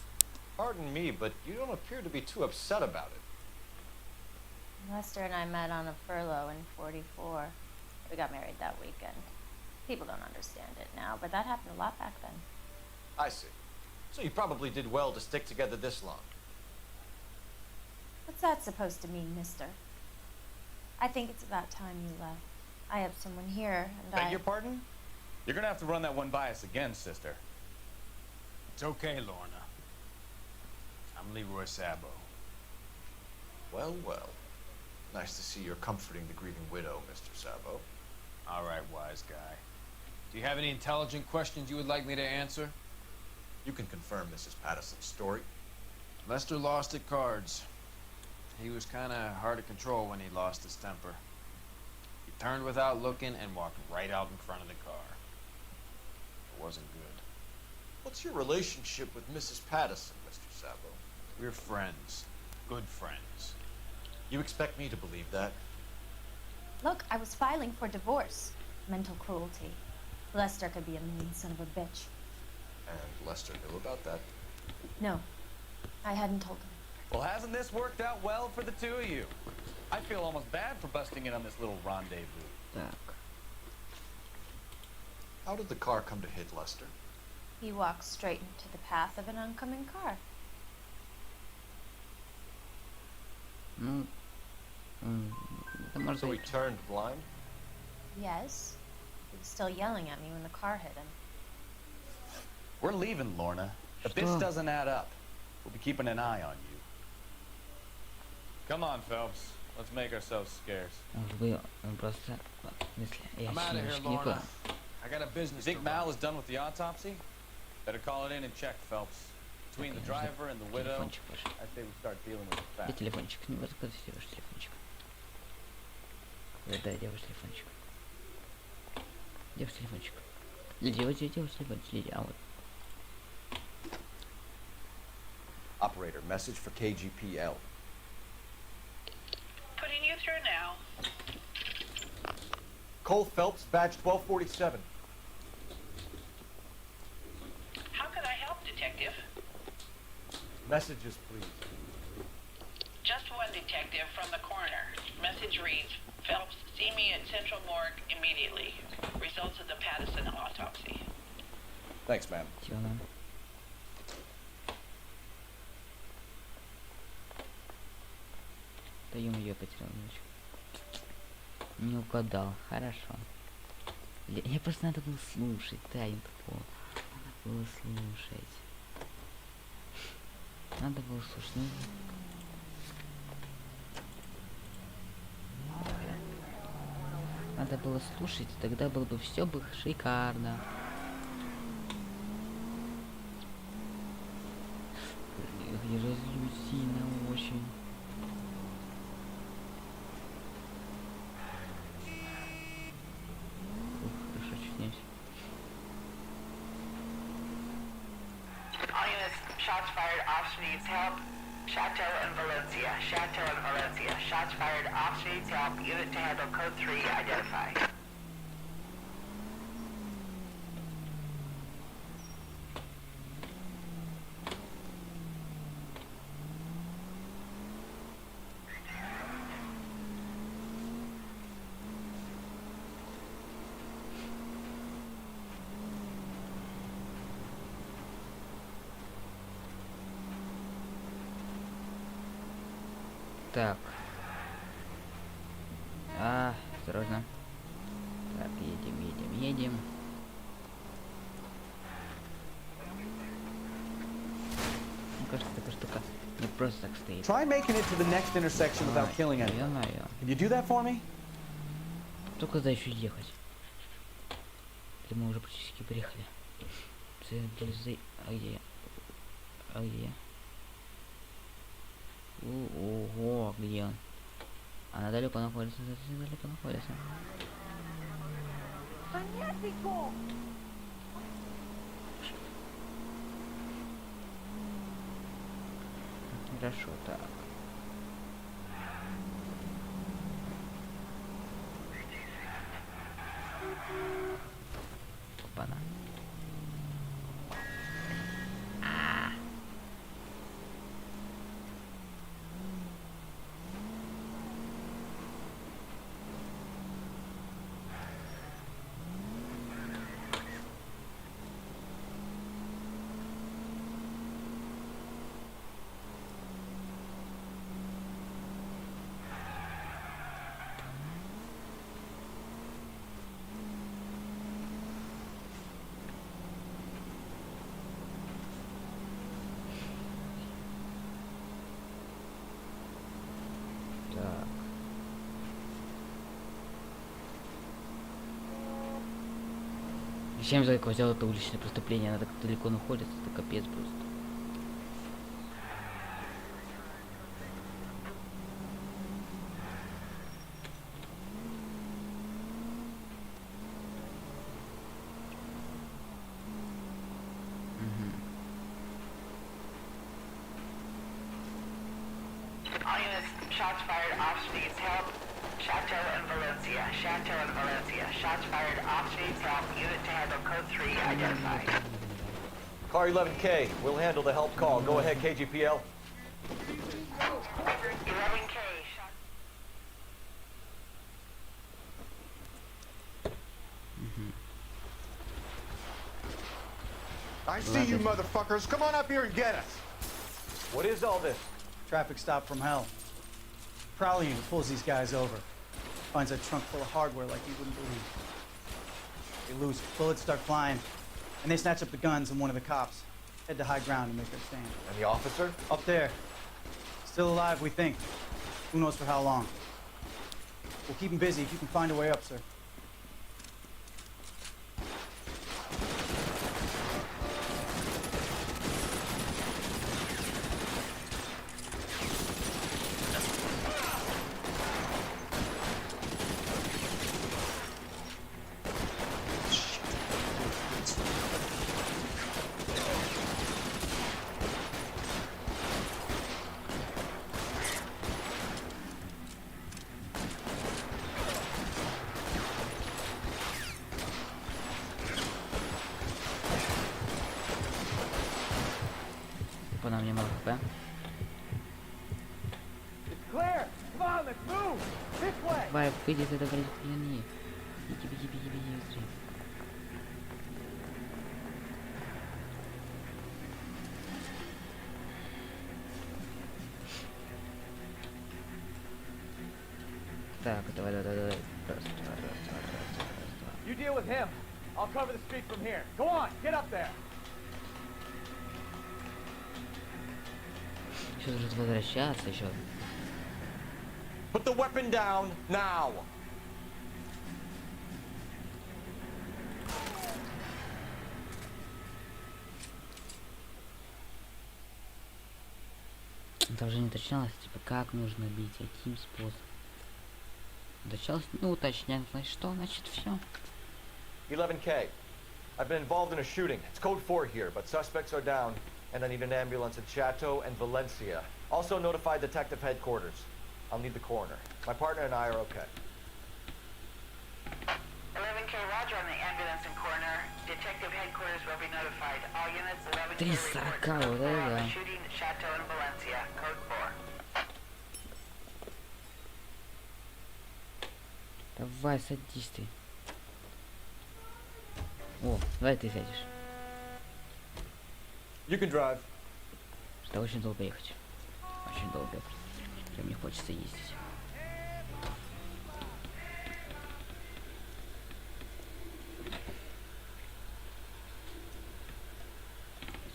[SPEAKER 4] Pardon me, but you don't appear to be too upset about it.
[SPEAKER 14] Lester and I met on a furlough in '44. We got married that weekend. People don't understand it now, but that happened a lot back then.
[SPEAKER 4] I see. So you probably did well to stick together this long.
[SPEAKER 14] What's that supposed to mean, mister? I think it's about time you left. I have someone here, and
[SPEAKER 12] Beg your pardon? You're gonna have to run that one by us again, sister.
[SPEAKER 13] It's okay, Lorna. I'm Leroy Sabo.
[SPEAKER 4] Well, well. Nice to see you're comforting the grieving widow, Mr. Sabo.
[SPEAKER 13] All right, wise guy. Do you have any intelligent questions you would like me to answer?
[SPEAKER 4] You can confirm Mrs. Patterson's story.
[SPEAKER 13] Lester lost at cards. He was kind of hard to control when he lost his temper. He turned without looking and walked right out in front of the car. It wasn't good.
[SPEAKER 4] What's your relationship with Mrs. Patterson, Mr. Sabo?
[SPEAKER 13] We're friends. Good friends.
[SPEAKER 4] You expect me to believe that?
[SPEAKER 14] Look, I was filing for divorce. Mental cruelty. Lester could be a mean son of a bitch.
[SPEAKER 4] And Lester knew about that.
[SPEAKER 14] No, I hadn't told him.
[SPEAKER 12] Well, hasn't this worked out well for the two of you? I feel almost bad for busting in on this little rendezvous.
[SPEAKER 1] Так.
[SPEAKER 4] How did the car come to hit Lester?
[SPEAKER 14] He walked straight into the path of an oncoming car.
[SPEAKER 1] Ну, это может
[SPEAKER 4] So he
[SPEAKER 1] быть.
[SPEAKER 4] turned blind?
[SPEAKER 14] Yes. He was still yelling at me when the car hit him.
[SPEAKER 12] We're leaving, Lorna. If this
[SPEAKER 1] Что?
[SPEAKER 12] doesn't add up, we'll be keeping an eye on you. Come on, Phelps. Let's make ourselves scarce.
[SPEAKER 1] Он просто... В смысле, я
[SPEAKER 13] I'm out of here,
[SPEAKER 1] немножко не
[SPEAKER 13] Lorna.
[SPEAKER 1] понял.
[SPEAKER 13] I got a
[SPEAKER 12] You
[SPEAKER 13] business
[SPEAKER 12] think
[SPEAKER 13] to
[SPEAKER 12] Mal
[SPEAKER 13] run.
[SPEAKER 12] is done with the autopsy? Better call it in and check, Phelps. Between the driver and the widow,
[SPEAKER 1] Телефончик ваш.
[SPEAKER 12] I say we start dealing with the
[SPEAKER 1] Где
[SPEAKER 12] facts.
[SPEAKER 1] телефончик? Ну, вот куда ты ваш телефончик? Да, где ваш телефончик? Где ваш телефончик? Где ваш телефончик? Лидия, а вот.
[SPEAKER 4] Operator, message for KGPL.
[SPEAKER 9] Putting you through now.
[SPEAKER 4] Cole Phelps, badge 1247.
[SPEAKER 9] How can I help, Detective?
[SPEAKER 4] Messages, please.
[SPEAKER 9] Just one detective from the coroner. Message reads, Phelps, see me at Central Morgue immediately. Results of the Patterson autopsy.
[SPEAKER 12] Thanks, ma'am.
[SPEAKER 1] Всё, мам. Да ё-моё, потерял немножко. Не угадал, хорошо. Мне просто надо было слушать, да, им тупо. Надо было слушать. Надо было слушать. Ну... Надо было слушать, тогда было бы все бы шикарно. Я разлюсь сильно очень. Ух, хорошо, чуть не.
[SPEAKER 7] All units, shots fired, officer needs help. Chateau and Valencia. Chateau and Valencia. Shots fired, officer needs help. Unit to handle code 3, identify.
[SPEAKER 1] Так. Осторожно. Так, едем. Мне кажется, такая штука не просто так стоит.
[SPEAKER 12] Try making it to the next intersection without killing anyone.
[SPEAKER 1] Ё-моё.
[SPEAKER 12] Can you do that for me?
[SPEAKER 1] Только куда еще ехать? Или мы уже практически приехали? Централизы... А где я? А где я? Ого, где он? Она далеко находится, далеко находится. Хорошо, так. Опа-на. Так. Зачем Зайка взял это уличное преступление? Она так далеко находится, это капец просто.
[SPEAKER 9] All units, shots fired, officer needs help. Chateau and Valencia. Chateau and Valencia. Shots fired, officer needs help. Unit to handle code 3 identified.
[SPEAKER 4] Car 11K, we'll handle the help call. Go ahead, KGPL.
[SPEAKER 9] 11K. Shot.
[SPEAKER 19] I see you motherfuckers. Come on up here and get us.
[SPEAKER 4] What is all this?
[SPEAKER 15] Traffic stop from hell. Prowler unit pulls these guys over. Finds a trunk full of hardware like you wouldn't believe. They lose it. Bullets start flying. And they snatch up the guns and one of the cops. Head to high ground and make their stand.
[SPEAKER 4] And the officer?
[SPEAKER 15] Up there. Still alive, we think. Who knows for how long. We'll keep him busy if you can find a way up, sir.
[SPEAKER 1] По нам немало хп. Давай, выйди из этой бронеброни. Беги, беги, беги, беги, быстрее. Так, давай. Раз, два.
[SPEAKER 10] You deal with him. I'll cover the street from here. Go on, get up there.
[SPEAKER 1] Еще нужно возвращаться еще.
[SPEAKER 4] Put the weapon down now.
[SPEAKER 1] Там же не уточнялось, типа, как нужно бить, каким способом. Уточнялось, ну, уточняем, значит, что? Значит, все.
[SPEAKER 4] 11K. I've been involved in a shooting. It's code 4 here, but suspects are down, and I need an ambulance at Chateau and Valencia. Also notify detective headquarters. I'll need the coroner. My partner and I are okay.
[SPEAKER 9] 11K, roger on the ambulance and coroner. Detective headquarters will be notified. All units, 11K report code 4 on the shooting at Chateau and Valencia. Code 4.
[SPEAKER 1] Давай, садись ты. О, давай ты сядешь.
[SPEAKER 4] You can drive.
[SPEAKER 1] Что очень долго ехать. Очень долго. Прям не хочется ездить.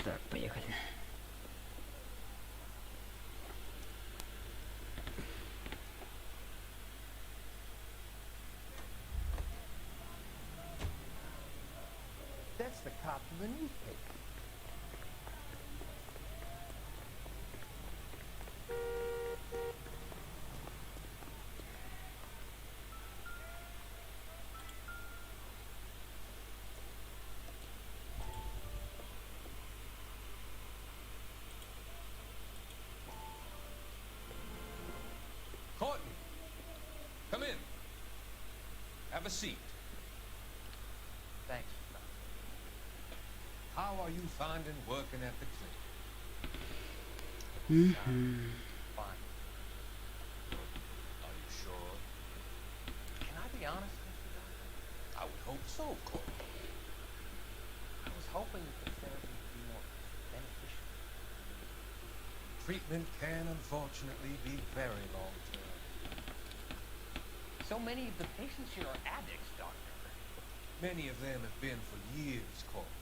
[SPEAKER 1] Так, поехали.
[SPEAKER 22] That's the cop from the newspaper.
[SPEAKER 20] Courtney, come in. Have a seat.
[SPEAKER 24] Thanks.
[SPEAKER 20] How are you finding working at the clinic?
[SPEAKER 24] Fine.
[SPEAKER 20] Are you sure?
[SPEAKER 24] Can I be honest, Mr. Doctor?
[SPEAKER 20] I would hope so, Courtney.
[SPEAKER 24] I was hoping that the therapy would be more beneficial.
[SPEAKER 20] Treatment can unfortunately be very long-term.
[SPEAKER 24] So many of the patients here are addicts, Doctor.
[SPEAKER 20] Many of them have been for years, Courtney.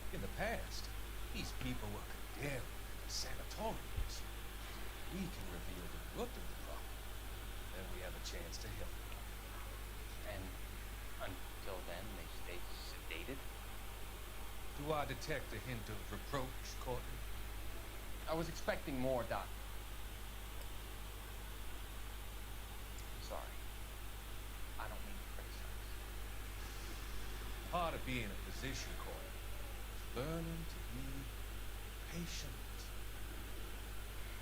[SPEAKER 20] In the past, these people were condemned to sanatoriums. We can reveal the root of the problem, and we have a chance to help them.
[SPEAKER 24] And until then, they stay sedated?
[SPEAKER 20] Do I detect a hint of reproach, Courtney?
[SPEAKER 24] I was expecting more, Doctor. Sorry. I don't mean to criticize.
[SPEAKER 20] Part of being a physician, Courtney, is learning to be patient.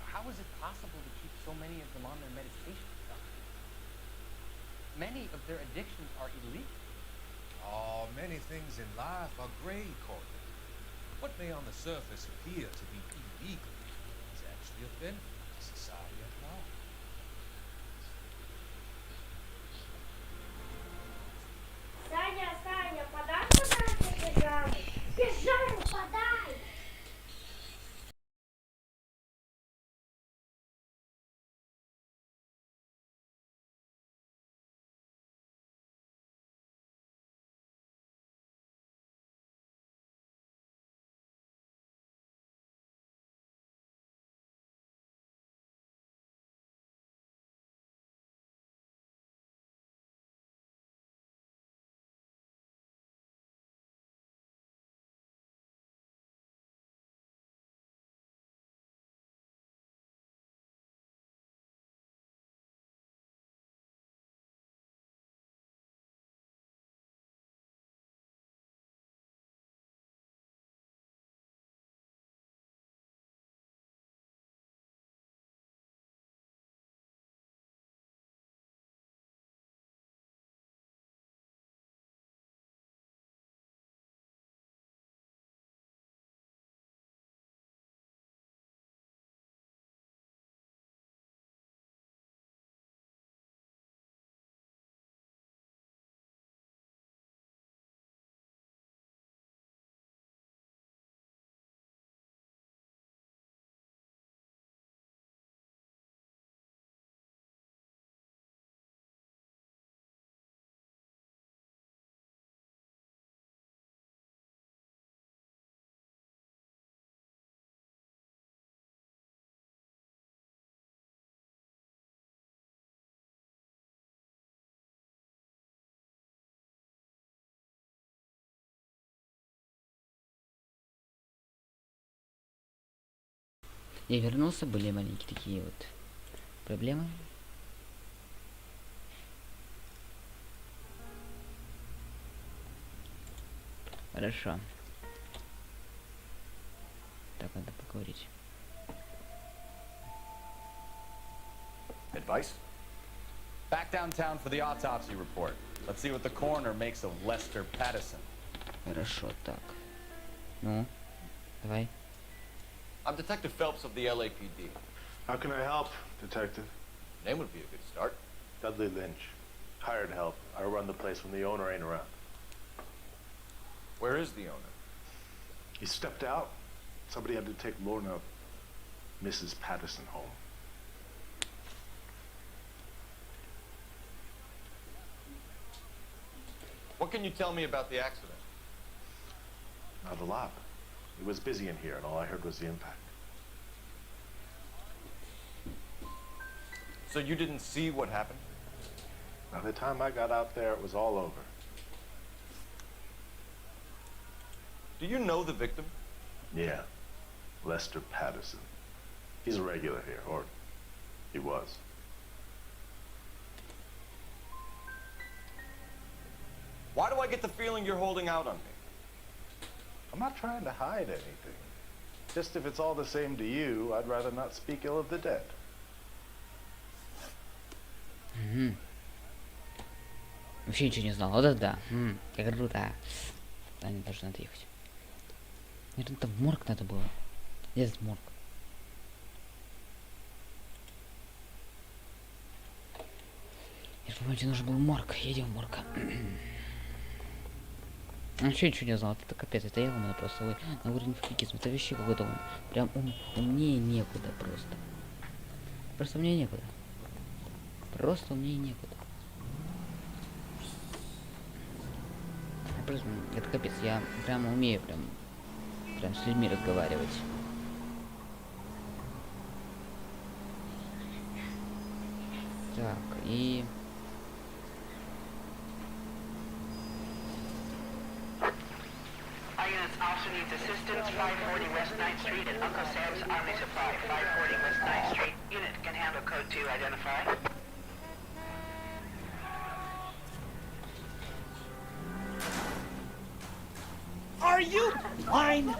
[SPEAKER 24] How is it possible to keep so many of them on their medications, Doctor? Many of their addictions are illegal.
[SPEAKER 20] Oh, many things in life are gray, Courtney. What may on the surface appear to be illegal is actually a benefit to society at large.
[SPEAKER 5] Саня, Саня, подай подарки пижаму. Пижаму подай.
[SPEAKER 1] Я вернулся, были маленькие такие вот проблемы. Хорошо. Так, надо поговорить.
[SPEAKER 4] Advice? Back downtown for the autopsy report. Let's see what the coroner makes of Lester Pattison.
[SPEAKER 1] Хорошо, так. Ну, давай.
[SPEAKER 4] I'm Detective Phelps of the LAPD.
[SPEAKER 16] How can I help, Detective?
[SPEAKER 4] Name would be a good start.
[SPEAKER 16] Dudley Lynch. Hired help. I run the place when the owner ain't around.
[SPEAKER 4] Where is the owner?
[SPEAKER 16] He stepped out. Somebody had to take Lorna, Mrs. Pattison, home.
[SPEAKER 4] What can you tell me about the accident?
[SPEAKER 16] Not a lot. It was busy in here, and all I heard was the impact.
[SPEAKER 4] So you didn't see what happened?
[SPEAKER 16] By the time I got out there, it was all over.
[SPEAKER 3] Do you know the victim?
[SPEAKER 16] Yeah. Lester Patterson. He's a regular here, or he was.
[SPEAKER 3] Why do I get the feeling you're holding out on me?
[SPEAKER 16] I'm not trying to hide anything. Just if it's all the same to you, I'd rather not speak ill of the dead.
[SPEAKER 1] Вообще ничего не знал. Вот это да. Как круто. Они должны отъехать. Наверное, там в морг надо было. Где этот морг? Я же помню, тебе нужен был морг. Едем в морг. Вообще ничего не знал. Это капец. Это я умный просто. Вы на уровне фрикизма. Это вообще какой-то он. Прям умнее некуда просто. Просто умнее некуда. Просто умнее некуда. Просто, это капец. Я прямо умею прям с людьми разговаривать. Так, и...
[SPEAKER 9] Our units also needs assistance. 540 West 9th Street and Uncle Sam's Army Supply. 540 West 9th Street. Unit can handle code 2. Identify.
[SPEAKER 15] Are you blind?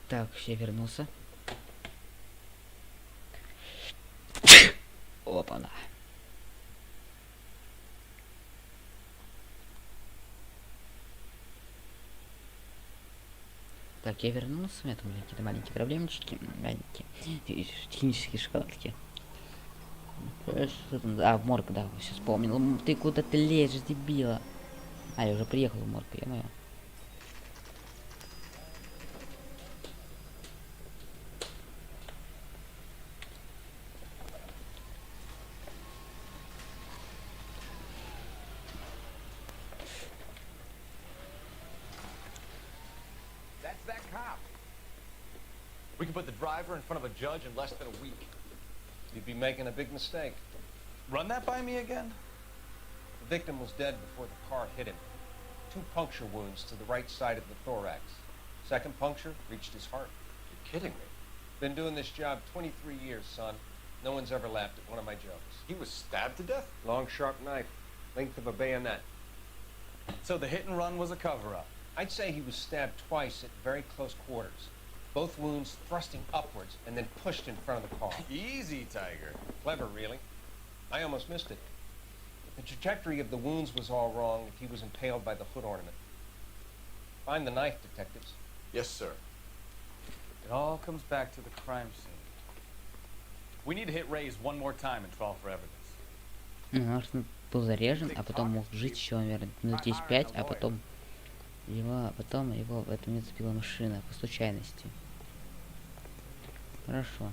[SPEAKER 1] Так, я вернулся. Опа-на. Так, я вернулся, у меня там были какие-то маленькие проблемчики, маленькие технические шоколадки. Что там? А, в морг, да, все вспомнил. Ты куда ты лезешь, дебила? А, я уже приехал в морг, я моё.
[SPEAKER 3] That's that cop. We can put the driver in front of a judge in less than a week. You'd be making a big mistake.
[SPEAKER 12] Run that by me again?
[SPEAKER 3] The victim was dead before the car hit him. 2 puncture wounds to the right side of the thorax. Second puncture reached his heart.
[SPEAKER 4] You're kidding me.
[SPEAKER 3] Been doing this job 23 years, son. No one's ever laughed at one of my jokes.
[SPEAKER 4] He was stabbed to death?
[SPEAKER 3] Long, sharp knife, length of a bayonet.
[SPEAKER 12] So the hit and run was a cover-up.
[SPEAKER 3] I'd say he was stabbed twice at very close quarters. Both wounds thrusting upwards and then pushed in front of the car.
[SPEAKER 4] Easy, Tiger.
[SPEAKER 3] Clever, really. I almost missed it. The trajectory of the wounds was all wrong if he was impaled by the hood ornament. Find the knife, detectives.
[SPEAKER 4] Yes, sir.
[SPEAKER 10] It all comes back to the crime scene. We need to hit Ray's one more time and trial for evidence.
[SPEAKER 1] Может, он был зарежен, а потом мог жить еще, наверное, минут 10-5, а потом его в этом месте сбила машина по случайности. Хорошо.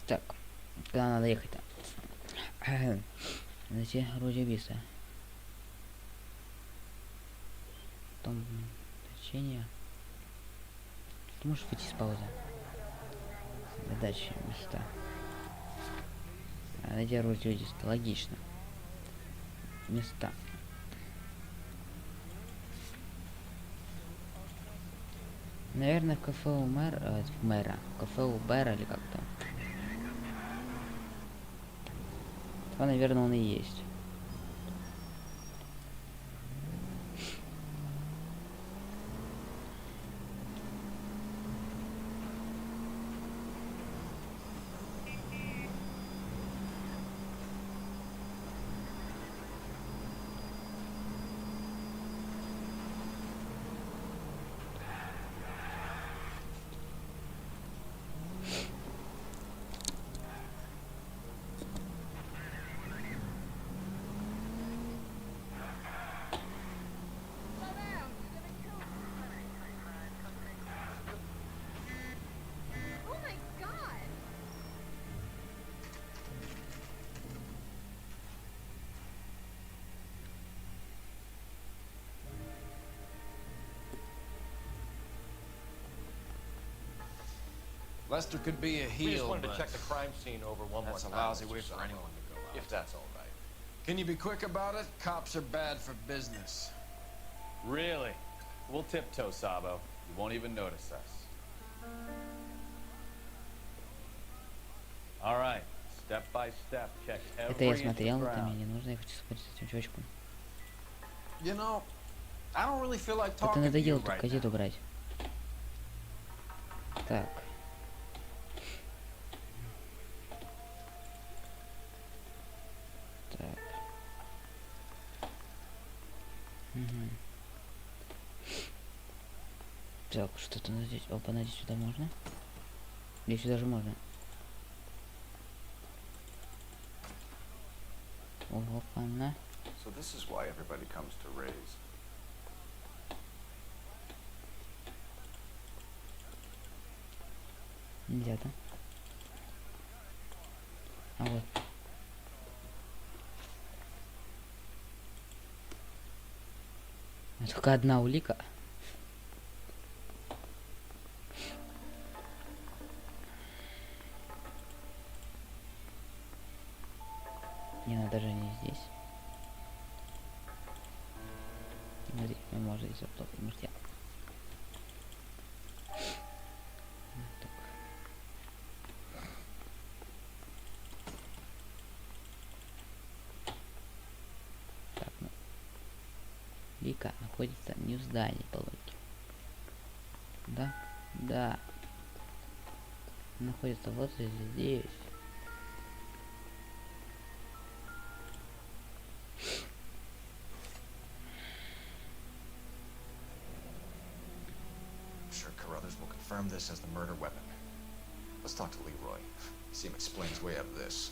[SPEAKER 1] Так, куда надо ехать-то? Найти орудие убийства. Потом лечение. Ты можешь выйти с паузы? Задачи, места. Найти орудие убийства. Логично. Места. Наверное, кафе у мэра. Кафе у Бэра или как-то. Наверное, он и есть.
[SPEAKER 13] Lester could be a heel,
[SPEAKER 3] We just wanted
[SPEAKER 13] but
[SPEAKER 3] to check the crime scene over one more
[SPEAKER 13] that's a
[SPEAKER 3] time.
[SPEAKER 13] lousy
[SPEAKER 3] Mr.
[SPEAKER 13] way for
[SPEAKER 3] Sabo.
[SPEAKER 13] anyone to go out.
[SPEAKER 3] If that's all right.
[SPEAKER 13] Can you be quick about it? Cops are bad for business.
[SPEAKER 10] Really? We'll tiptoe, Sabo. You won't even notice us. All right. Step by step, check
[SPEAKER 1] Это я
[SPEAKER 10] every inch of
[SPEAKER 1] смотрел, это
[SPEAKER 10] ground.
[SPEAKER 1] мне не нужно, я хочу спорить с этим чувачком.
[SPEAKER 13] You know, I don't really feel like
[SPEAKER 1] Это
[SPEAKER 13] talking to you
[SPEAKER 1] надоело
[SPEAKER 13] right
[SPEAKER 1] только
[SPEAKER 13] now.
[SPEAKER 1] газету брать. Так. Так. Угу. Так, что-то здесь. Опа, надеюсь, сюда можно. Здесь сюда же можно. Опа-на.
[SPEAKER 16] So this is why everybody comes to Ray's.
[SPEAKER 1] Нельзя, да? А вот. Только одна улика. Не, она даже не здесь. Смотри, мы можем здесь вот может я. Так. Так, ну. наверняка находится не в здании по логике. Да? Да. Находится вот здесь.
[SPEAKER 4] I'm sure Carruthers will confirm this as the murder weapon. Let's talk to Leroy. See him explain his way out of this.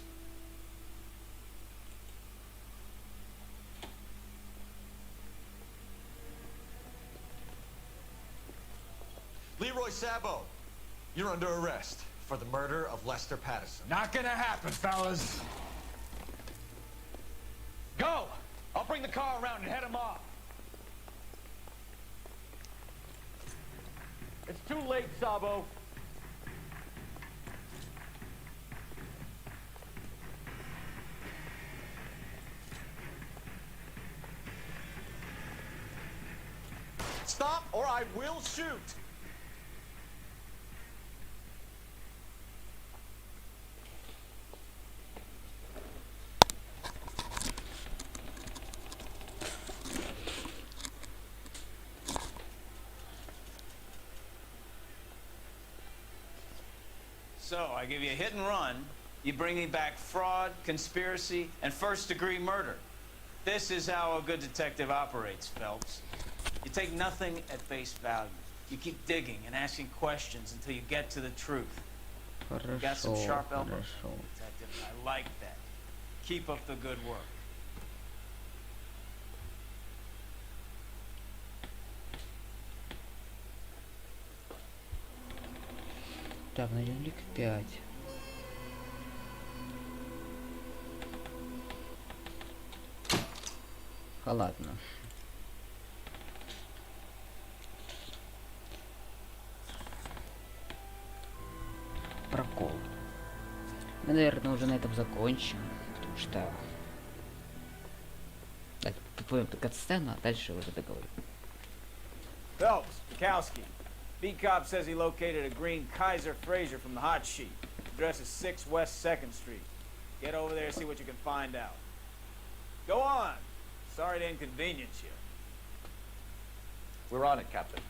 [SPEAKER 4] Leroy Sabo, you're under arrest for the murder of Lester Patterson.
[SPEAKER 3] Not gonna happen, fellas. Go! I'll bring the car around and head him off. It's too late, Sabo.
[SPEAKER 4] Stop or I will shoot!
[SPEAKER 12] So, I give you a hit and run, you bring me back fraud, conspiracy, and first-degree murder. This is how a good detective operates, Phelps. You take nothing at face value. You keep digging and asking questions until you get to the truth. You got some sharp elbows, detective. I like that. Keep up the good work.
[SPEAKER 1] Так, найдем лик 5. Ладно. Прокол. Мы, наверное, уже на этом закончим, потому что... Так, попробуем кат-сцену, а дальше уже договорим.
[SPEAKER 12] Phelps, Bukowski. B-Cop says he located a green Kaiser Fraser from the hot sheet. Address is 6 West 2nd Street. Get over there and see what you can find out. Go on. Sorry to inconvenience you.
[SPEAKER 4] We're on it, Captain.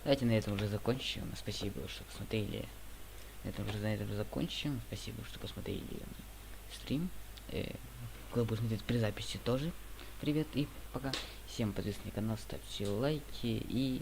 [SPEAKER 1] Давайте на этом уже закончим. Спасибо, что посмотрели. На этом уже закончим. Спасибо, что посмотрели стрим. Кто будет смотреть при записи тоже. Привет и пока. Всем подписывайтесь на канал, ставьте лайки и...